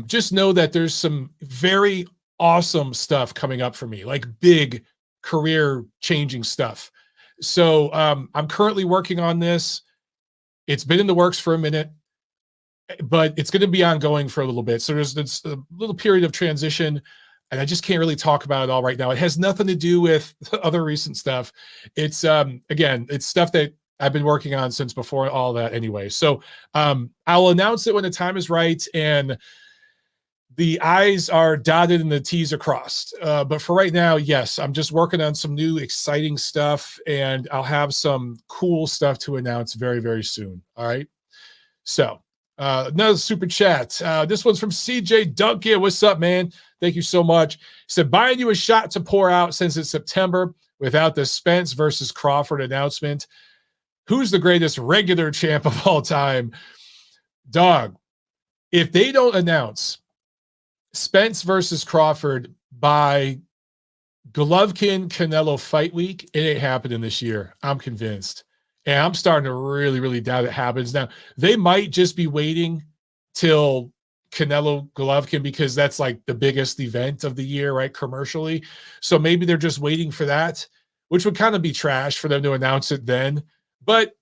A: Just know that there's some very awesome stuff coming up for me, like big career-changing stuff. So I'm currently working on this. It's been in the works for a minute, but it's going to be ongoing for a little bit. So there's this a little period of transition, and I just can't really talk about it all right now. It has nothing to do with other recent stuff. It's, again, it's stuff that I've been working on since before all that anyway. So I'll announce it when the time is right and the I's are dotted and the T's are crossed. But for right now, yes, I'm just working on some new exciting stuff, and I'll have some cool stuff to announce very, very soon. All right. So another super chat. This one's from CJ Duncan. What's up, man? Thank you so much. He said, buying you a shot to pour out since it's September without the Spence versus Crawford announcement. Who's the greatest regular champ of all time? Dog, if they don't announce Spence versus Crawford by Golovkin Canelo fight week, it ain't happening this year. I'm convinced. And I'm starting to really, really doubt it happens. Now, they might just be waiting till Canelo Golovkin because that's like the biggest event of the year, right? Commercially. So maybe they're just waiting for that, which would kind of be trash for them to announce it then. But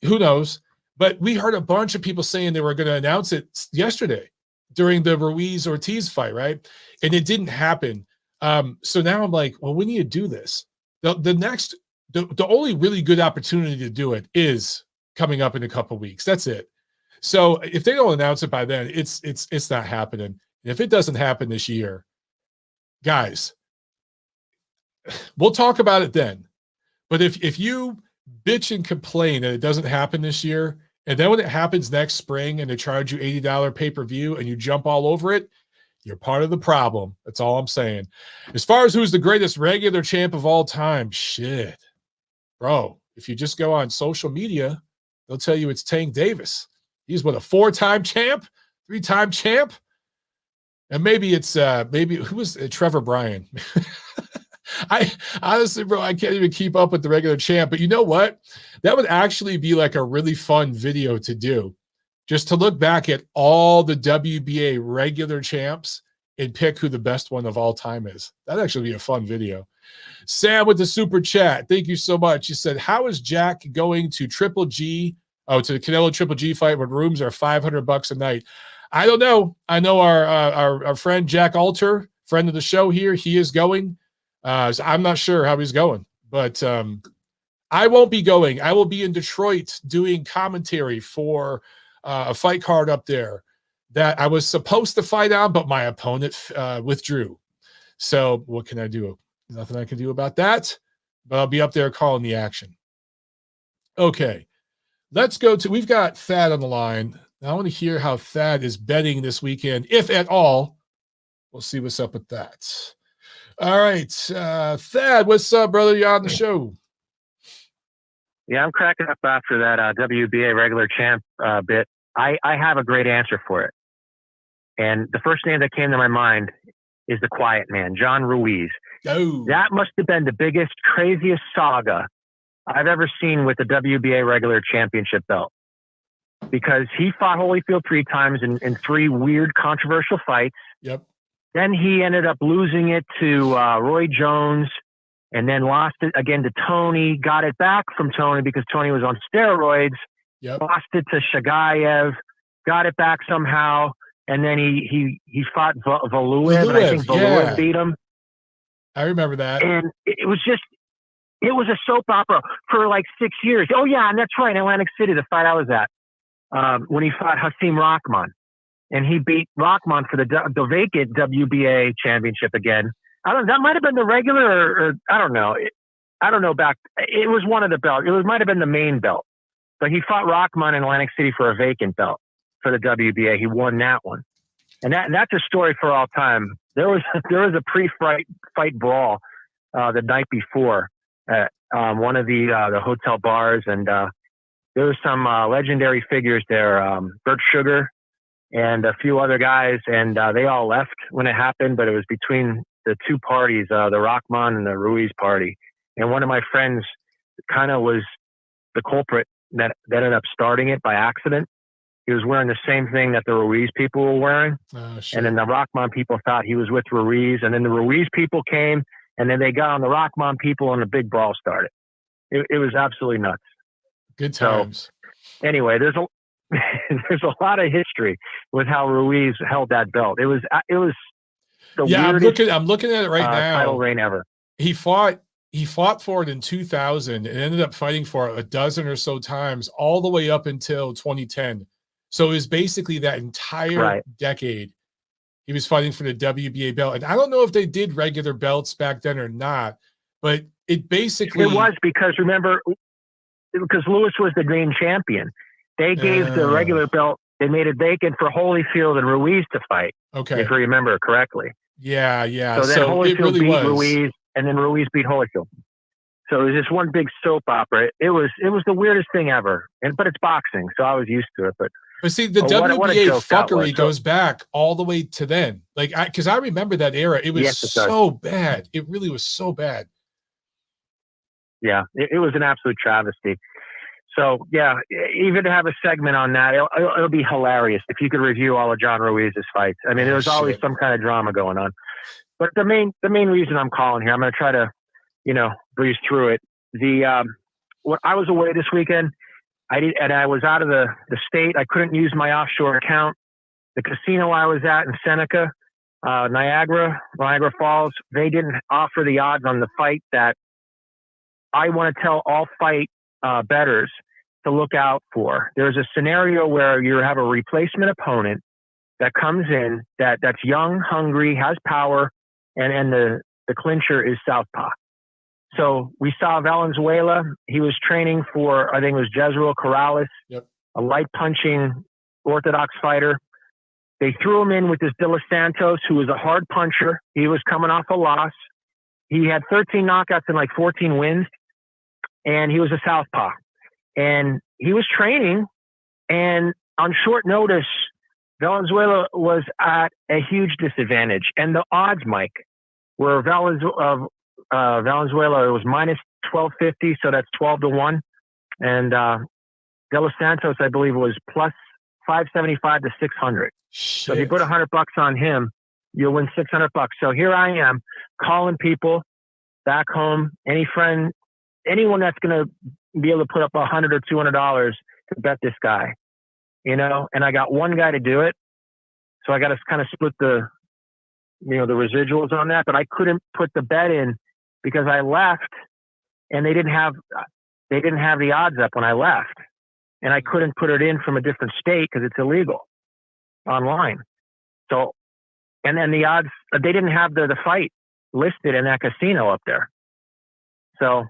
A: who knows? But we heard a bunch of people saying they were going to announce it yesterday during the Ruiz Ortiz fight, right? And it didn't happen. So now I'm like, well, when do you do this? The only really good opportunity to do it is coming up in a couple weeks. That's it. So if they don't announce it by then, it's not happening. And if it doesn't happen this year, guys, we'll talk about it then. But if you bitch and complain that it doesn't happen this year, and then when it happens next spring and they charge you $80 pay-per-view and you jump all over it, you're part of the problem. That's all I'm saying. As far as who's the greatest regular champ of all time, shit. Bro, if you just go on social media, they'll tell you it's Tank Davis. He's what, a 4-time champ? 3-time champ? And maybe it's maybe who was Trevor Bryan? I honestly, bro, I can't even keep up with the regular champ. But you know what? That would actually be like a really fun video to do. Just to look back at all the WBA regular champs and pick who the best one of all time is. That'd actually be a fun video. Sam with the super chat. Thank you so much. He said, how is Jack going to Triple G? Oh, to the Canelo Triple G fight when rooms are $500 a night? I don't know. I know our friend Jack Alter, friend of the show here, he is going. So I'm not sure how he's going, but I won't be going. I will be in Detroit doing commentary for a fight card up there that I was supposed to fight on, but my opponent withdrew. So what can I do? Nothing I can do about that, but I'll be up there calling the action. Okay, let's go to, we've got Thad on the line. I want to hear how Thad is betting this weekend, if at all. We'll see what's up with that. All right, Thad, what's up, brother? You on the show?
C: Yeah, I'm cracking up after that WBA regular champ bit. I have a great answer for it. And the first name that came to my mind is the quiet man, John Ruiz.
A: Oh.
C: That must have been the biggest, craziest saga I've ever seen with the WBA regular championship belt. Because he fought Holyfield 3 times in 3 weird, controversial fights.
A: Yep.
C: Then he ended up losing it to Roy Jones, and then lost it again to Tony, got it back from Tony because Tony was on steroids, lost it to Shagayev, got it back somehow, and then he fought Valuev, and I think Valuev beat him.
A: I remember that.
C: And it was a soap opera for like 6 years. Oh yeah, and that's right, in Atlantic City, the fight I was at, when he fought Hasim Rahman. And he beat Rahman for the vacant WBA championship again. I don't know. That might have been the regular, or I don't know. I don't know. It was one of the belts. It might have been the main belt. But he fought Rahman in Atlantic City for a vacant belt for the WBA. He won that one, and that's a story for all time. There was a pre-fight brawl the night before at one of the hotel bars, and there was some legendary figures there. Bert Sugar and a few other guys, and they all left when it happened, but it was between the 2 parties, the Rahman and the Ruiz party. And one of my friends kind of was the culprit that ended up starting it by accident. He was wearing the same thing that the Ruiz people were wearing.
A: Oh,
C: and then the Rahman people thought he was with Ruiz, and then the Ruiz people came, and then they got on the Rahman people, and a big brawl started. It was absolutely nuts.
A: Good times.
C: So, anyway, there's a lot of history with how Ruiz held that belt. It was the weirdest.
A: I'm looking at it right now.
C: Title reign ever.
A: He fought for it in 2000 and ended up fighting for it a dozen or so times, all the way up until 2010. So it was basically that entire decade he was fighting for the WBA belt. And I don't know if they did regular belts back then or not, but it basically
C: was, because remember, because Lewis was the dream champion. They gave the regular belt, they made it vacant for Holyfield and Ruiz to fight. Okay. If you remember correctly.
A: Yeah.
C: So then Holyfield beat Ruiz, and then Ruiz beat Holyfield. So it was just one big soap opera. It was the weirdest thing ever. But it's boxing, so I was used to it. But
A: see, the WBA fuckery goes back all the way to then. Like, because I remember that era. It was so bad. It really was so bad.
C: Yeah, it was an absolute travesty. So, yeah, even to have a segment on that, it'll be hilarious if you could review all of John Ruiz's fights. I mean, there's always some kind of drama going on. But the main reason I'm calling here, I'm going to try to, breeze through it. What I was away this weekend, I was out of the state. I couldn't use my offshore account. The casino I was at in Seneca, Niagara Falls, they didn't offer the odds on the fight that I want to tell all fight bettors to look out for. There's a scenario where you have a replacement opponent that comes in that's young, hungry, has power, and the clincher is southpaw. So we saw Valenzuela. He was training for, I think it was Jezreel Corrales, a light punching orthodox fighter. They threw him in with this De Los Santos, who was a hard puncher. He was coming off a loss. He had 13 knockouts and like 14 wins, and he was a southpaw. And he was training, and on short notice, Valenzuela was at a huge disadvantage. And the odds, Mike, were Valenzuela was minus 1250, so that's 12-1. And De Los Santos, I believe, was plus 575 to 600.
A: Shit.
C: So if you put $100 on him, you'll win $600. So here I am calling people back home, any friend, anyone that's going to be able to put up $100 or $200 to bet this guy, you know. And I got one guy to do it, so I got to kind of split the residuals on that. But I couldn't put the bet in because I left, and they didn't have the odds up when I left, and I couldn't put it in from a different state because it's illegal online. So, and then the odds, they didn't have the fight listed in that casino up there. So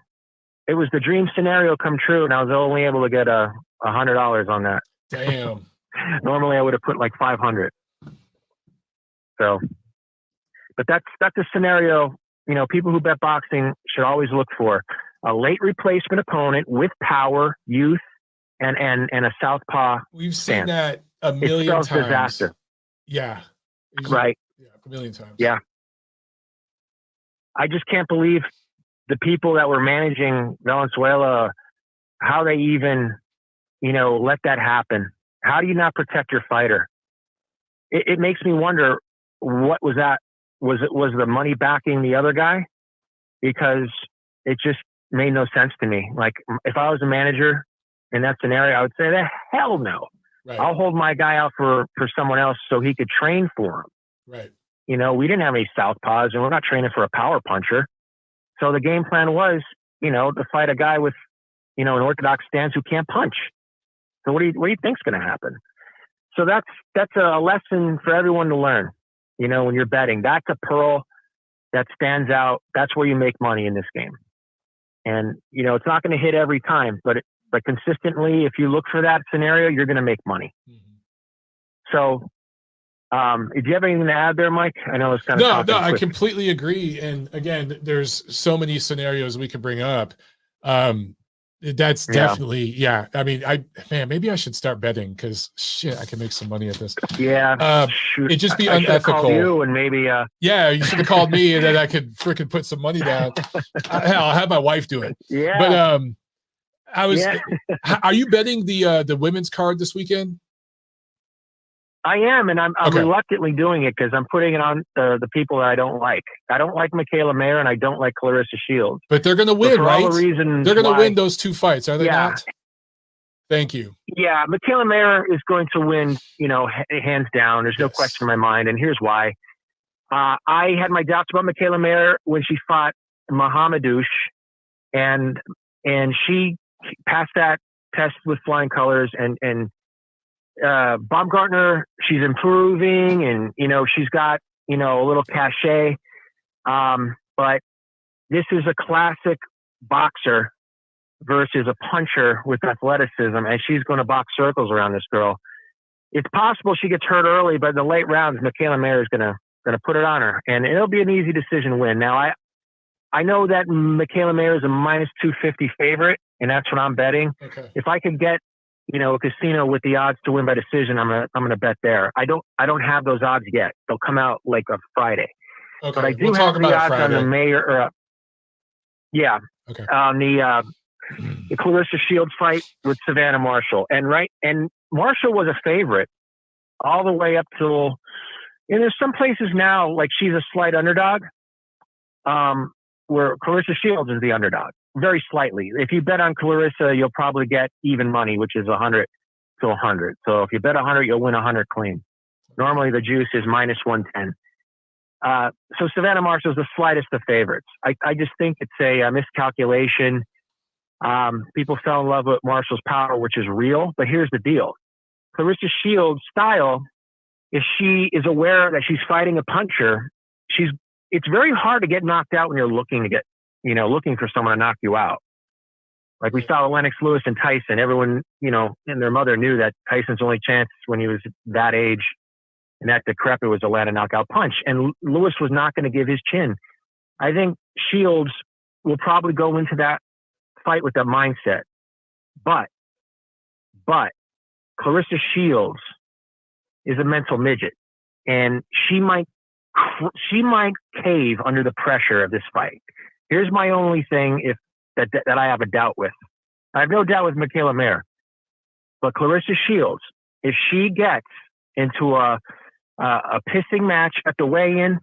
C: it was the dream scenario come true, and I was only able to get $100 on that.
A: Damn.
C: Normally I would have put like 500. So, but that's a scenario, you know, people who bet boxing should always look for: a late replacement opponent with power, youth, and a southpaw.
A: We've seen
C: stance.
A: that a million times.
C: Disaster.
A: Yeah.
C: Right.
A: Yeah, a million times.
C: Yeah. I just can't believe the people that were managing Valenzuela, how they even, let that happen. How do you not protect your fighter? It makes me wonder, what was that? Was the money backing the other guy? Because it just made no sense to me. Like, if I was a manager in that scenario, I would say, the hell no.
A: Right.
C: I'll hold my guy out for someone else so he could train for him.
A: Right.
C: We didn't have any southpaws, and we're not training for a power puncher. So the game plan was, to fight a guy with, an orthodox stance who can't punch. So what do you think's going to happen? So that's a lesson for everyone to learn. When you're betting, that's a pearl that stands out. That's where you make money in this game. And it's not going to hit every time, but consistently, if you look for that scenario, you're going to make money. Mm-hmm. So, do you have anything to add there, Mike? I know it's kind of
A: no. I completely agree. And again, there's so many scenarios we could bring up. That's definitely, yeah. I mean, maybe I should start betting, because shit, I can make some money at this.
C: Yeah.
A: It'd just be
C: I
A: unethical.
C: called you and maybe.
A: Yeah, you should have called me, and then I could freaking put some money down. Hell, I'll have my wife do it.
C: Yeah.
A: But I was. Yeah. Are you betting the women's card this weekend?
C: I am, and I'm
A: okay.
C: reluctantly doing it because I'm putting it on the people that I don't like. I don't like Mikaela Mayer, and I don't like Claressa Shields.
A: But they're going to win, right?
C: All the reasons
A: they're going to win those two fights, are they not? Thank you.
C: Yeah, Mikaela Mayer is going to win, hands down. There's no question in my mind, and here's why. I had my doubts about Mikaela Mayer when she fought Mohamedouche, and she passed that test with flying colors, and Baumgardner, she's improving, and she's got a little cachet, but this is a classic boxer versus a puncher with athleticism, and she's going to box circles around this girl. It's possible she gets hurt early, but in the late rounds, Mikaela Mayer is going to put it on her, and it'll be an easy decision win. Now I know that Mikaela Mayer is a minus 250 favorite, and that's what I'm betting.
A: Okay.
C: If I could get a casino with the odds to win by decision, I'm gonna bet there. I don't have those odds yet. They'll come out like a Friday.
A: Okay.
C: But I do have the odds on the Mayer.
A: Okay.
C: On the Claressa Shields fight with Savannah Marshall, and Marshall was a favorite all the way up till. And there's some places now like she's a slight underdog, where Claressa Shields is the underdog. very slightly. If you bet on Claressa, you'll probably get even money, which is 100 to 100. So if you bet 100, you'll win 100 clean. Normally the juice is minus 110. So Savannah Marshall is the slightest of favorites. I just think it's a miscalculation. People fell in love with Marshall's power, which is real. But here's the deal. Claressa Shields' style, if she is aware that she's fighting a puncher, it's very hard to get knocked out when you're looking for someone to knock you out. Like we saw with Lennox Lewis and Tyson. Everyone, and their mother knew that Tyson's only chance when he was that age and that decrepit was to land a knockout punch. And Lewis was not going to give his chin. I think Shields will probably go into that fight with that mindset. But Claressa Shields is a mental midget, and she might cave under the pressure of this fight. Here's my only thing that I have a doubt with. I have no doubt with Mikaela Mayer, but Claressa Shields, if she gets into a pissing match at the weigh-in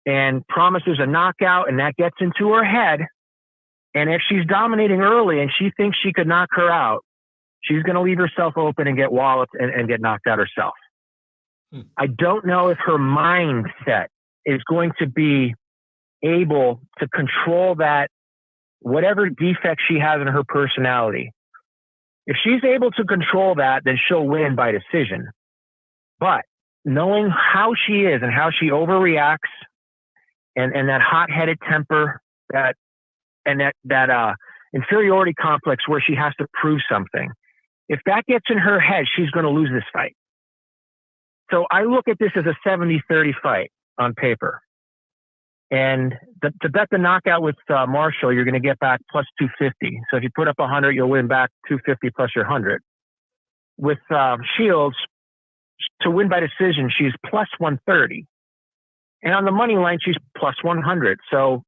C: and promises a knockout, and that gets into her head, and if she's dominating early and she thinks she could knock her out, she's going to leave herself open and get walloped and get knocked out herself. I don't know if her mindset is going to be able to control that, whatever defect she has in her personality. If she's able to control that, then she'll win by decision. But knowing how she is and how she overreacts and that hot-headed temper, that inferiority complex where she has to prove something, if that gets in her head, she's going to lose this fight. So I look at this as a 70-30 fight on paper. And to bet the knockout with Marshall, you're going to get back plus 250. So if you put up 100, you'll win back 250 plus your 100. With Shields, to win by decision, she's plus 130. And on the money line, she's plus 100. So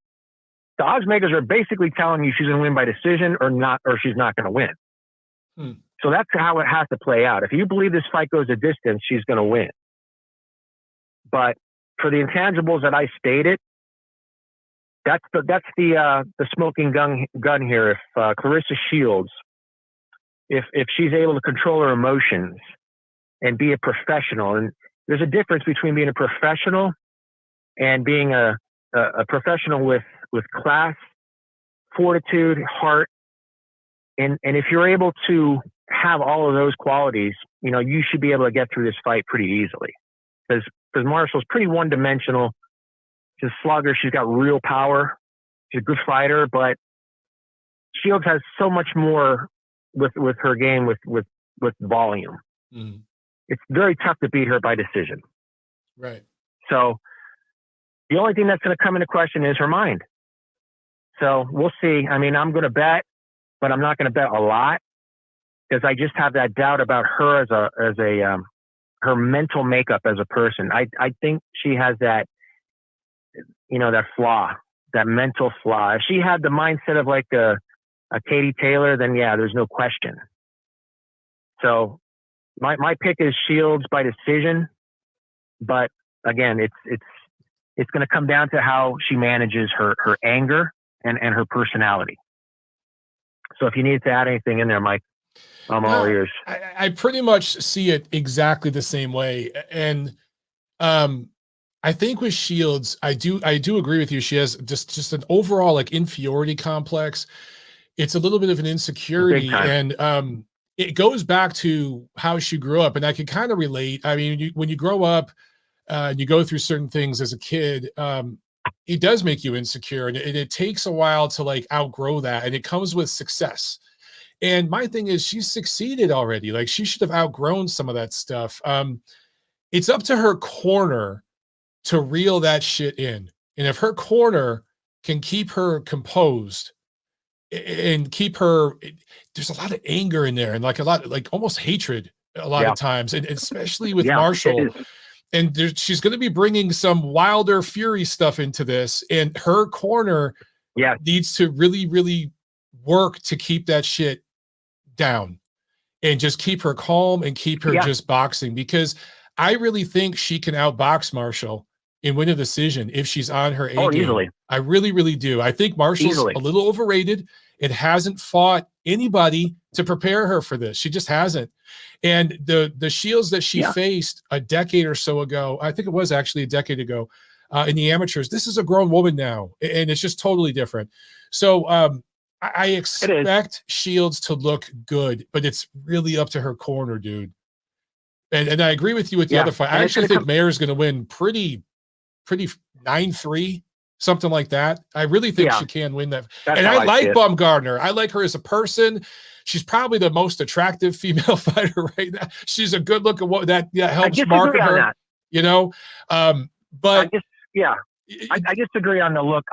C: the odds makers are basically telling you she's going to win by decision or not, or she's not going to win. So that's how it has to play out. If you believe this fight goes a distance, she's going to win. But for the intangibles that I stated, that's the smoking gun here. If Claressa Shields, if she's able to control her emotions and be a professional, and there's a difference between being a professional and being a professional with class, fortitude, heart, and if you're able to have all of those qualities, you should be able to get through this fight pretty easily. Because Marshall's pretty one-dimensional. She's a slugger. She's got real power. She's a good fighter, but Shields has so much more with her game with volume. It's very tough to beat her by decision.
A: Right.
C: So the only thing that's going to come into question is her mind. So we'll see. I mean, I'm going to bet, but I'm not going to bet a lot because I just have that doubt about her as her mental makeup as a person. I think she has that, that flaw, that mental flaw. If she had the mindset of like a Katie Taylor, then yeah, there's no question. So my pick is Shields by decision, but again, it's going to come down to how she manages her anger and her personality. So if you need to add anything in there, Mike, I'm all ears.
A: I pretty much see it exactly the same way. And I think with Shields, I do agree with you. She has just an overall like inferiority complex. It's a little bit of an insecurity, and it goes back to how she grew up. And I can kind of relate. I mean, when you grow up, you go through certain things as a kid, it does make you insecure, and it takes a while to like outgrow that. And it comes with success. And my thing is, she's succeeded already. Like she should have outgrown some of that stuff. It's up to her corner to reel that shit in. And if her corner can keep her composed and keep her, there's a lot of anger in there and like a lot, like almost hatred a lot of times, and especially with Marshall. And she's going to be bringing some Wilder Fury stuff into this, and her corner needs to really, really work to keep that shit down and just keep her calm and keep her just boxing, because I really think she can outbox Marshall and win a decision if she's on her A game.
C: Easily.
A: I really, really do. I think Marshall's a little overrated, and hasn't fought anybody to prepare her for this. She just hasn't. And the Shields that she faced a decade or so ago, I think it was actually a decade ago, in the amateurs, this is a grown woman now, and it's just totally different. So I expect Shields to look good, but it's really up to her corner, dude. And I agree with you with the other fight. I actually think Mayer's going to win pretty 9-3, something like that. I really think she can win that. And I like Baumgardner. I like her as a person. She's probably the most attractive female fighter right now. She's a good looking one that helps market her. That. You know, but
C: I disagree on the look.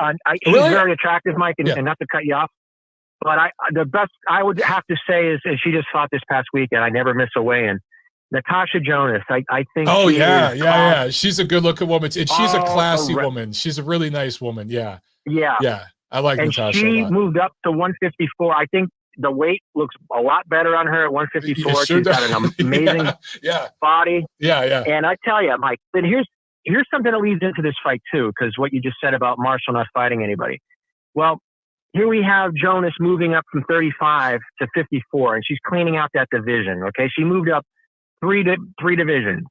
C: She's very attractive, Mike, and not to cut you off, but the best I would have to say is she just fought this past weekend. I never miss a weigh-in. Natasha Jonas, I think.
A: Oh yeah. She's a good-looking woman, and she's a classy woman. She's a really nice woman. Yeah. I like Natasha.
C: She moved up to 154. I think the weight looks a lot better on her at 154. She's got an amazing body.
A: Yeah.
C: And I tell you, Mike, and here's something that leads into this fight too, because what you just said about Marshall not fighting anybody. Well, here we have Jonas moving up from 35 to 54, and she's cleaning out that division. Okay, she moved up three divisions.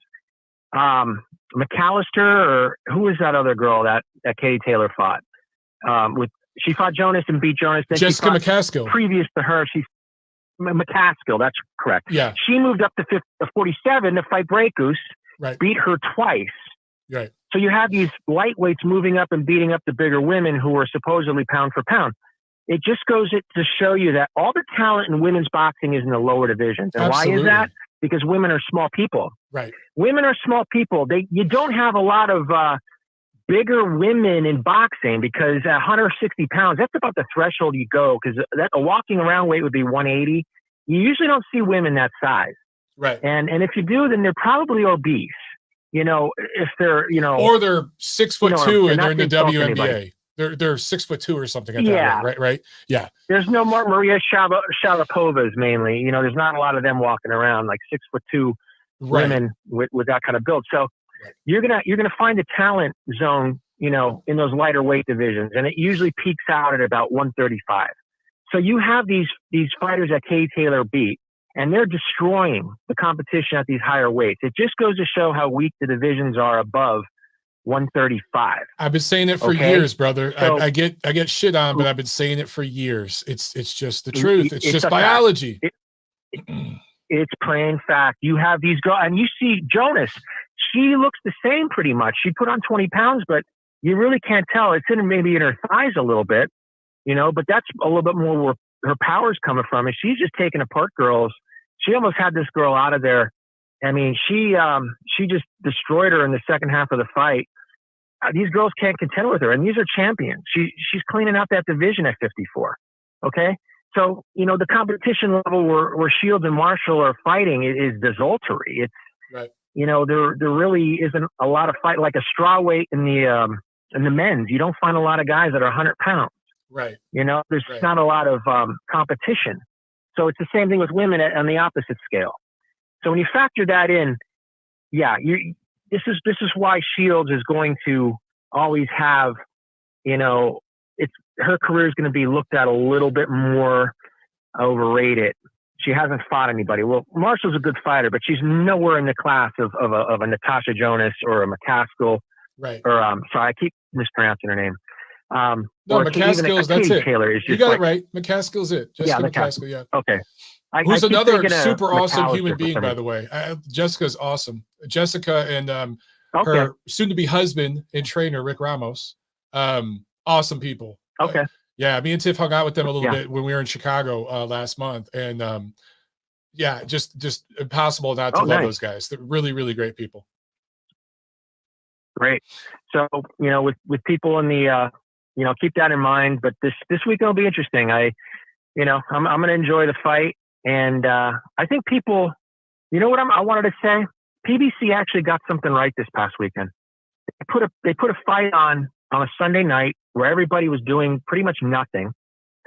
C: McAllister, or who was that other girl that Katie Taylor fought? She fought Jonas and beat Jonas. Then
A: Jessica McCaskill.
C: Previous to her, McCaskill. That's correct.
A: Yeah.
C: She moved up to 47 to fight Breakus.
A: Right.
C: Beat her twice.
A: Right.
C: So you have these lightweights moving up and beating up the bigger women who are supposedly pound for pound. It just goes to show you that all the talent in women's boxing is in the lower divisions. And why is that? Because women are small people.
A: Right. Women
C: are small people. You don't have a lot of bigger women in boxing, because at 160 pounds, that's about the threshold you go, because a walking around weight would be 180. You usually don't see women that size.
A: Right.
C: And if you do, then they're probably obese. You know, if they're,
A: or they're 6'2" and they're in the WNBA. They're 6'2" or something like that. Right. Yeah.
C: There's no more Maria Sharapovas mainly. There's not a lot of them walking around like 6'2" women with that kind of build. So you're gonna find the talent zone, in those lighter weight divisions, and it usually peaks out at about 135. So you have these fighters that Katie Taylor beat, and they're destroying the competition at these higher weights. It just goes to show how weak the divisions are above 135.
A: I've been saying it for years, brother. So, I get shit on, but I've been saying it for years. It's just the truth. It's just biology.
C: It's plain fact. You have these girls, and you see Jonas. She looks the same pretty much. She put on 20 pounds, but you really can't tell. It's maybe in her thighs a little bit, but that's a little bit more where her power's coming from. And she's just taking apart girls. She almost had this girl out of there. I mean, she just destroyed her in the second half of the fight. These girls can't contend with her, and these are champions. She's cleaning out that division at 54. Okay, so the competition level where Shields and Marshall are fighting is desultory. It's there really isn't a lot of fight like a straw weight in the men's. You don't find a lot of guys that are 100 pounds.
A: Right.
C: There's not a lot of competition. So it's the same thing with women on the opposite scale. So when you factor that in, this is why Shields is going to always have, her career is going to be looked at a little bit more overrated. She hasn't fought anybody. Well, Marshall's a good fighter, but she's nowhere in the class of a Natasha Jonas or a McCaskill.
A: Right.
C: Or sorry, I keep mispronouncing her name.
A: No, McCaskill's, that's it.
C: Taylor is just
A: you got it right. McCaskill's it. Jessica McCaskill, yeah.
C: Okay.
A: Who's another super awesome human being, by the way. Jessica's awesome. Jessica and her soon-to-be husband and trainer, Rick Ramos. Awesome people.
C: Okay.
A: Yeah, me and Tiff hung out with them a little bit when we were in Chicago last month. And just impossible not to love those guys. They're really, really great people.
C: Great. So, with people in the keep that in mind. But this weekend will be interesting. I'm going to enjoy the fight. And I think people, I wanted to say? PBC actually got something right this past weekend. They put a fight on a Sunday night where everybody was doing pretty much nothing,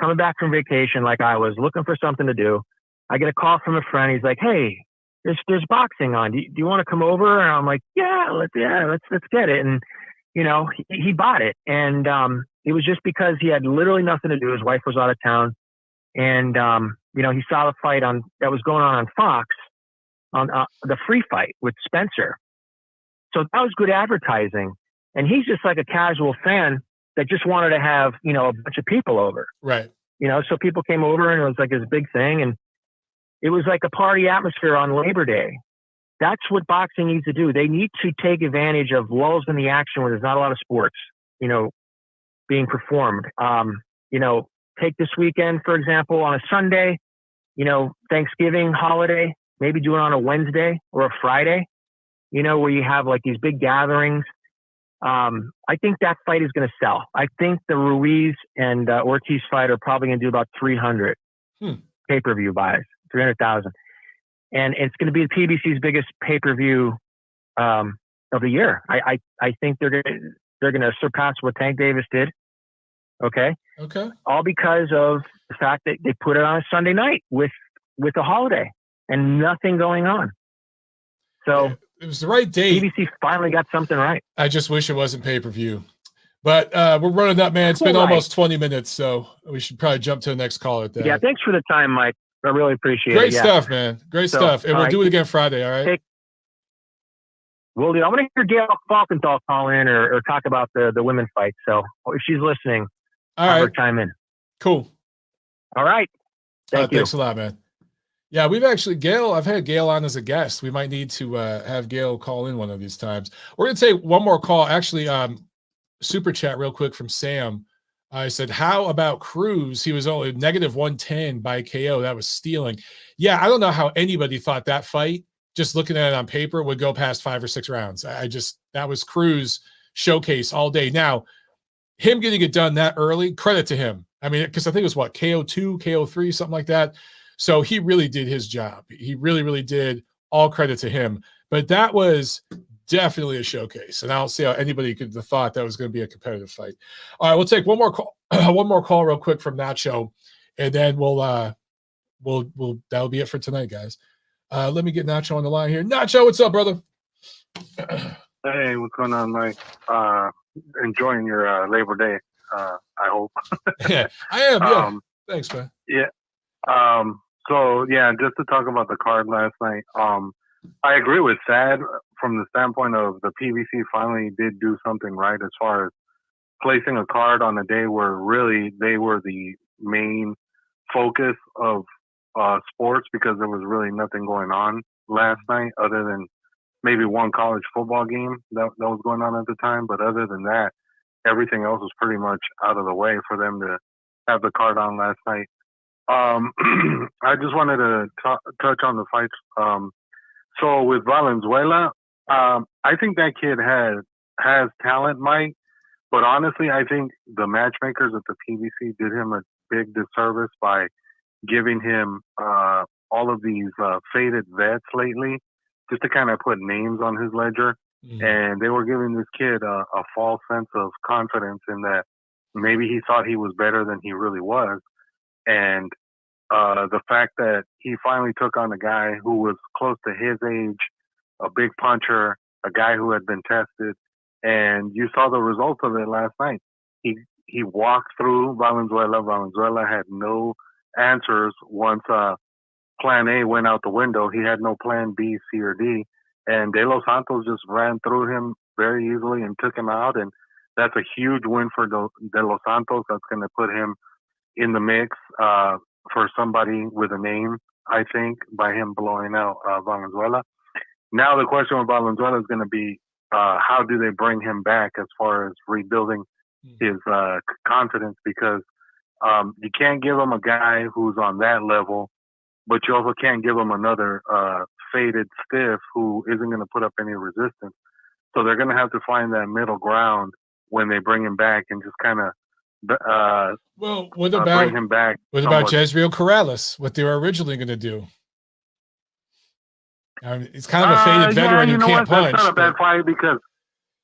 C: coming back from vacation like I was, looking for something to do. I get a call from a friend. He's like, "Hey, there's boxing on. Do you want to come over?" And I'm like, let's get it. And he bought it. And it was just because he had literally nothing to do. His wife was out of town. And, he saw the fight that was going on Fox, on the free fight with Spencer. So that was good advertising. And he's just like a casual fan that just wanted to have, a bunch of people over.
A: Right.
C: So people came over and it was like this big thing. And it was like a party atmosphere on Labor Day. That's what boxing needs to do. They need to take advantage of lulls in the action where there's not a lot of sports, being performed. Take this weekend, for example, on a Sunday, Thanksgiving holiday, maybe do it on a Wednesday or a Friday, where you have like these big gatherings. I think that fight is going to sell. I think the Ruiz and Ortiz fight are probably going to do about 300 pay-per-view buys, 300,000. And it's going to be the PBC's biggest pay-per-view of the year. I think they're going to surpass what Tank Davis did. Okay. All because of the fact that they put it on a Sunday night with a holiday and nothing going on. So
A: it was the right date.
C: PBC finally got something right.
A: I just wish it wasn't pay-per-view. But we're running up, man. It's been almost 20 minutes, so we should probably jump to the next caller.
C: Yeah, thanks for the time, Mike. I really appreciate it.
A: Great stuff, man. Great stuff. And we'll do it again Friday, all right?
C: Will do. I'm going to hear Gail Falkenthal call in or talk about the women fight. So if she's listening, have her chime in.
A: Cool.
C: All right. Thank you.
A: Thanks a lot, man. Yeah, we've actually, I've had Gail on as a guest. We might need to have Gail call in one of these times. We're going to take one more call. Actually, super chat real quick from Sam. I said, how about Cruz? He was only -110 by KO. That was stealing. Yeah, I don't know how anybody thought that fight, just looking at it on paper, would go past 5 or 6 rounds. That was Cruz showcase all day. Now, him getting it done that early, credit to him. I mean, because I think it was KO2, KO3, something like that. So he really did his job. He really, really did. All credit to him. But that was definitely a showcase. And I don't see how anybody could have thought that was going to be a competitive fight. All right, we'll take one more call, real quick from Nacho, and then we'll that'll be it for tonight, guys. Let me get Nacho on the line here. Nacho, what's up, brother?
D: Hey, what's going on, Mike? Enjoying your Labor Day, I hope.
A: Yeah, I am. Yeah. Thanks, man.
D: Yeah. So yeah, just to talk about the card last night. I agree with Sad from the standpoint of the PBC finally did do something right as far as placing a card on a day where really they were the main focus of sports, because there was really nothing going on last night other than maybe one college football game that was going on at the time. But other than that, everything else was pretty much out of the way for them to have the card on last night. I just wanted to touch on the fights. So with Valenzuela, I think that kid has talent, Mike. But honestly, I think the matchmakers at the PBC did him a big disservice by giving him all of these faded vets lately, just to kind of put names on his ledger. Mm-hmm. And they were giving this kid a false sense of confidence in that maybe he thought he was better than he really was. And the fact that he finally took on a guy who was close to his age, a big puncher, a guy who had been tested, and you saw the results of it last night. He walked through Valenzuela. Valenzuela had no answers once Plan A went out the window. He had no Plan B, C, or D. And De Los Santos just ran through him very easily and took him out. And that's a huge win for De Los Santos. That's going to put him in the mix for somebody with a name, I think, by him blowing out Valenzuela. Now the question with Valenzuela is going to be, how do they bring him back as far as rebuilding his confidence? Because you can't give him a guy who's on that level, but you also can't give him another faded stiff who isn't going to put up any resistance. So they're going to have to find that middle ground when they bring him back and just kind of
A: what about
D: bring him back.
A: What about Jezreel Corrales? What they were originally going to do? I mean, it's kind of a faded veteran who can't punch.
D: That's not a bad fight because,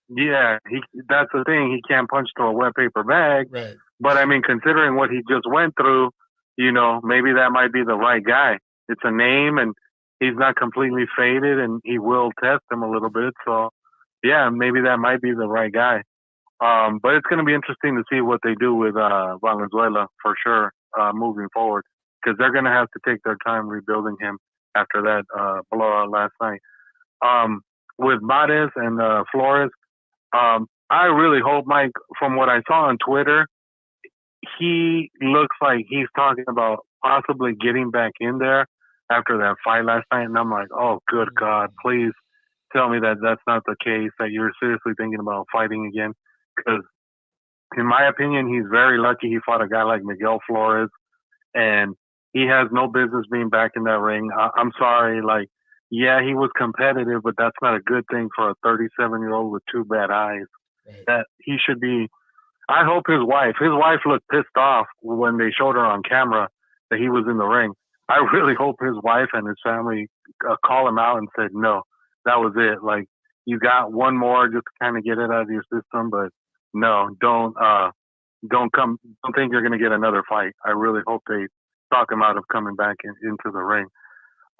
D: that's the thing. He can't punch to a wet paper bag.
A: Right.
D: But I mean, considering what he just went through, maybe that might be the right guy. It's a name, and he's not completely faded, and he will test him a little bit. So, yeah, maybe that might be the right guy. But it's going to be interesting to see what they do with Valenzuela for sure moving forward. because they're going to have to take their time rebuilding him after that blowout last night. With Mares and Flores, I really hope, Mike, from what I saw on Twitter, he looks like he's talking about possibly getting back in there after that fight last night. And I'm like, oh, good God, please tell me that that's not the case, that you're seriously thinking about fighting again. Because in my opinion, he's very lucky he fought a guy like Miguel Flores, and he has no business being back in that ring. I'm sorry, like, yeah, he was competitive, but that's not a good thing for a 37-year-old with two bad eyes. Right. That he should be. I hope his wife looked pissed off when they showed her on camera that he was in the ring. I really hope his wife and his family call him out and said, no, that was it. Like, you got one more just to kind of get it out of your system, but no, don't think you're going to get another fight. I really hope they talk him out of coming back into the ring.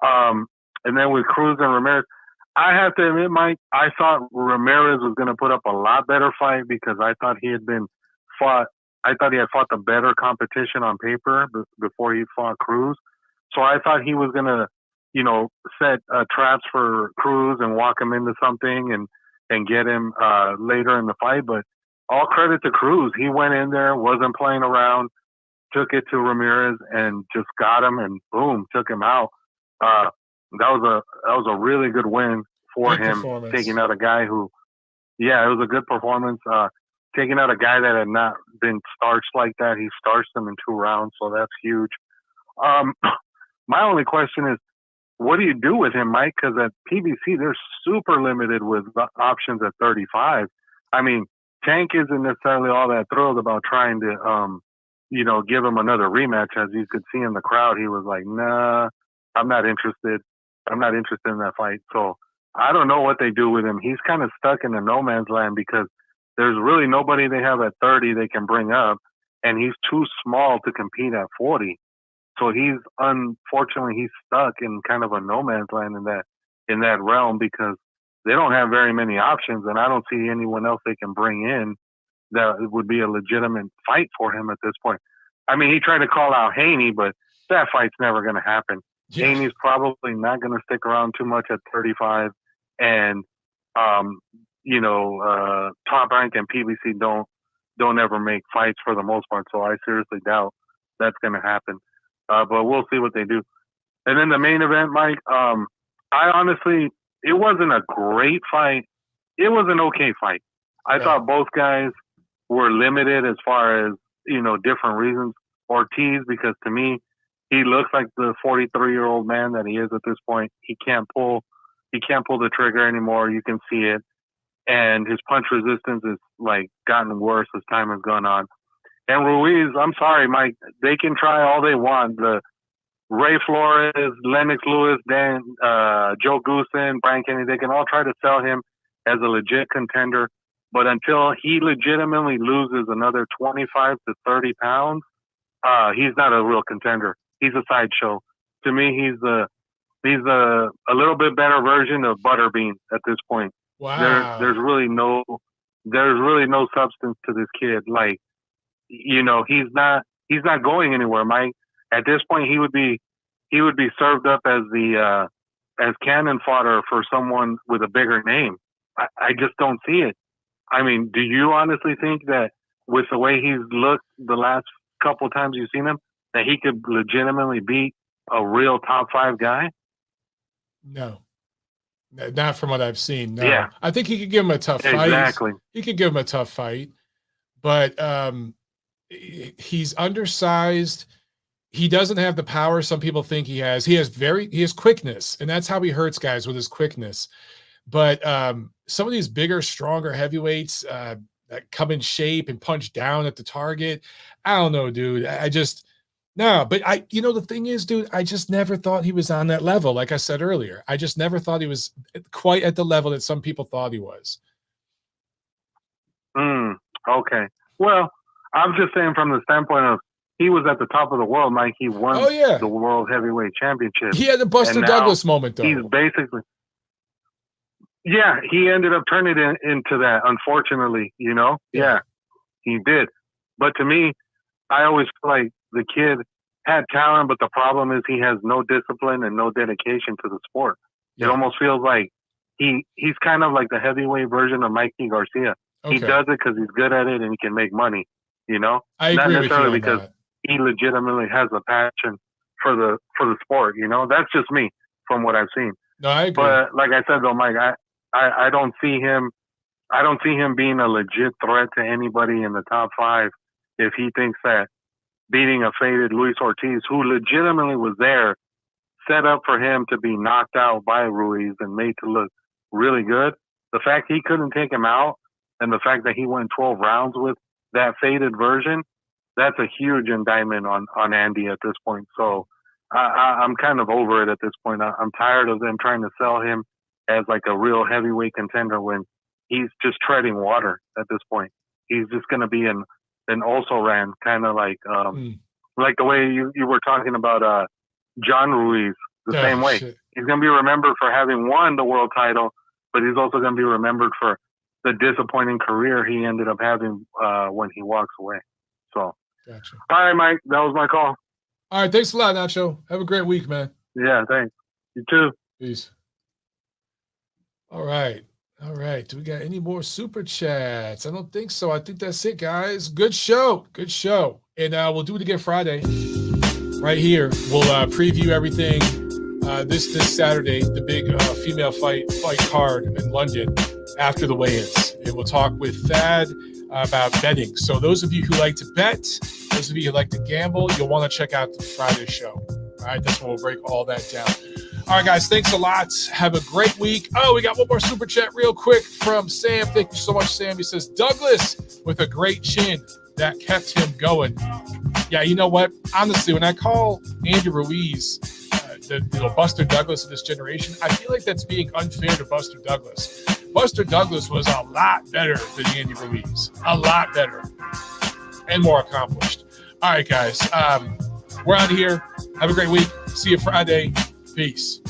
D: And then with Cruz and Ramirez, I have to admit, Mike, I thought Ramirez was going to put up a lot better fight because I thought he had fought the better competition on paper before he fought Cruz. So I thought he was going to, set traps for Cruz and walk him into something and get him later in the fight. But all credit to Cruz. He went in there, wasn't playing around, took it to Ramirez and just got him and boom, took him out. That was a really good win for him, taking out a guy who, it was a good performance. Taking out a guy that had not been starched like that. He starched him in 2 rounds, so that's huge. My only question is, what do you do with him, Mike? Because at PBC, they're super limited with options at 35. I mean, Tank isn't necessarily all that thrilled about trying to, give him another rematch. As you could see in the crowd, he was like, nah, I'm not interested. I'm not interested in that fight. So I don't know what they do with him. He's kind of stuck in the no man's land because there's really nobody they have at 30 they can bring up, and he's too small to compete at 40. So unfortunately he's stuck in kind of a no man's land in that realm because they don't have very many options, and I don't see anyone else they can bring in that would be a legitimate fight for him at this point. I mean, he tried to call out Haney, but that fight's never going to happen. Yeah. Haney's probably not going to stick around too much at 35, and Top Rank and PBC don't ever make fights for the most part. So I seriously doubt that's going to happen. But we'll see what they do. And then the main event, Mike. It wasn't a great fight. It was an okay fight. I thought both guys were limited as far as different reasons. Ortiz, because to me, he looks like the 43-year-old man that he is at this point. He can't pull the trigger anymore. You can see it. And his punch resistance is like gotten worse as time has gone on. And Ruiz, I'm sorry, Mike, they can try all they want. The Ray Flores, Lennox Lewis, Joe Goosen, Brian Kennedy, they can all try to sell him as a legit contender. But until he legitimately loses another 25 to 30 pounds, he's not a real contender. He's a sideshow. To me, he's a little bit better version of Butterbean at this point.
A: Wow.
D: There's really no substance to this kid. Like, he's not going anywhere, Mike. At this point, he would be served up as as cannon fodder for someone with a bigger name. I just don't see it. I mean, do you honestly think that with the way he's looked the last couple of times you've seen him, that he could legitimately beat a real top 5 guy?
A: No. Not from what I've seen. No.
D: Yeah.
A: I think he could give him a tough fight.
D: Exactly.
A: He could give him a tough fight. But he's undersized. He doesn't have the power some people think he has. He has quickness, and that's how he hurts guys, with his quickness. But some of these bigger, stronger heavyweights that come in shape and punch down at the target, I don't know, dude. No, but the thing is, dude, I just never thought he was on that level. Like I said earlier, I just never thought he was quite at the level that some people thought he was.
D: Okay. Well, I'm just saying from the standpoint of he was at the top of the world, Mike. He won the World Heavyweight Championship.
A: He had the Buster Douglas moment, though.
D: He's basically... Yeah, he ended up turning it into that, unfortunately, Yeah, he did. But to me, I always feel like the kid had talent, but the problem is he has no discipline and no dedication to the sport.
A: Yeah.
D: It almost feels like he's kind of like the heavyweight version of Mikey Garcia.
A: Okay.
D: He does it because he's good at it and he can make money, you know?
A: I agree
D: Not
A: with you
D: necessarily
A: on
D: because
A: that.
D: he legitimately has a passion for the sport, you know? That's just me from what I've seen.
A: No, I agree.
D: But like I said though, Mike, I don't see him being a legit threat to anybody in the top 5 if he thinks that beating a faded Luis Ortiz, who legitimately was there, set up for him to be knocked out by Ruiz and made to look really good. The fact he couldn't take him out and the fact that he went 12 rounds with that faded version, that's a huge indictment on Andy at this point. So I'm kind of over it at this point. I'm tired of them trying to sell him as like a real heavyweight contender when he's just treading water at this point. He's just going to be an also-ran, kind of like the way you were talking about John Ruiz, the same way.
A: Shit.
D: He's going to be remembered for having won the world title, but he's also going to be remembered for the disappointing career he ended up having when he walks away. So,
A: Gotcha.
D: All right, Mike, that was my call.
A: All right, thanks a lot, Nacho. Have a great week, man.
D: Yeah, thanks. You too.
A: Peace. All right. Do we got any more super chats? I don't think so. I think that's it, guys. Good show. And we'll do it again Friday right here. We'll preview everything this Saturday, the big female fight card in London after the weigh-ins. And we'll talk with Thad about betting. So those of you who like to bet, those of you who like to gamble, you'll want to check out the Friday show. All right, that's when we'll break all that down. All right, guys, thanks a lot. Have a great week. Oh, we got one more super chat real quick from Sam. Thank you so much, Sam. He says, Douglas with a great chin that kept him going. Yeah, you know what? Honestly, when I call Andy Ruiz the Buster Douglas of this generation, I feel like that's being unfair to Buster Douglas. Buster Douglas was a lot better than Andy Ruiz. A lot better. And more accomplished. All right, guys. We're out of here. Have a great week. See you Friday. Peace.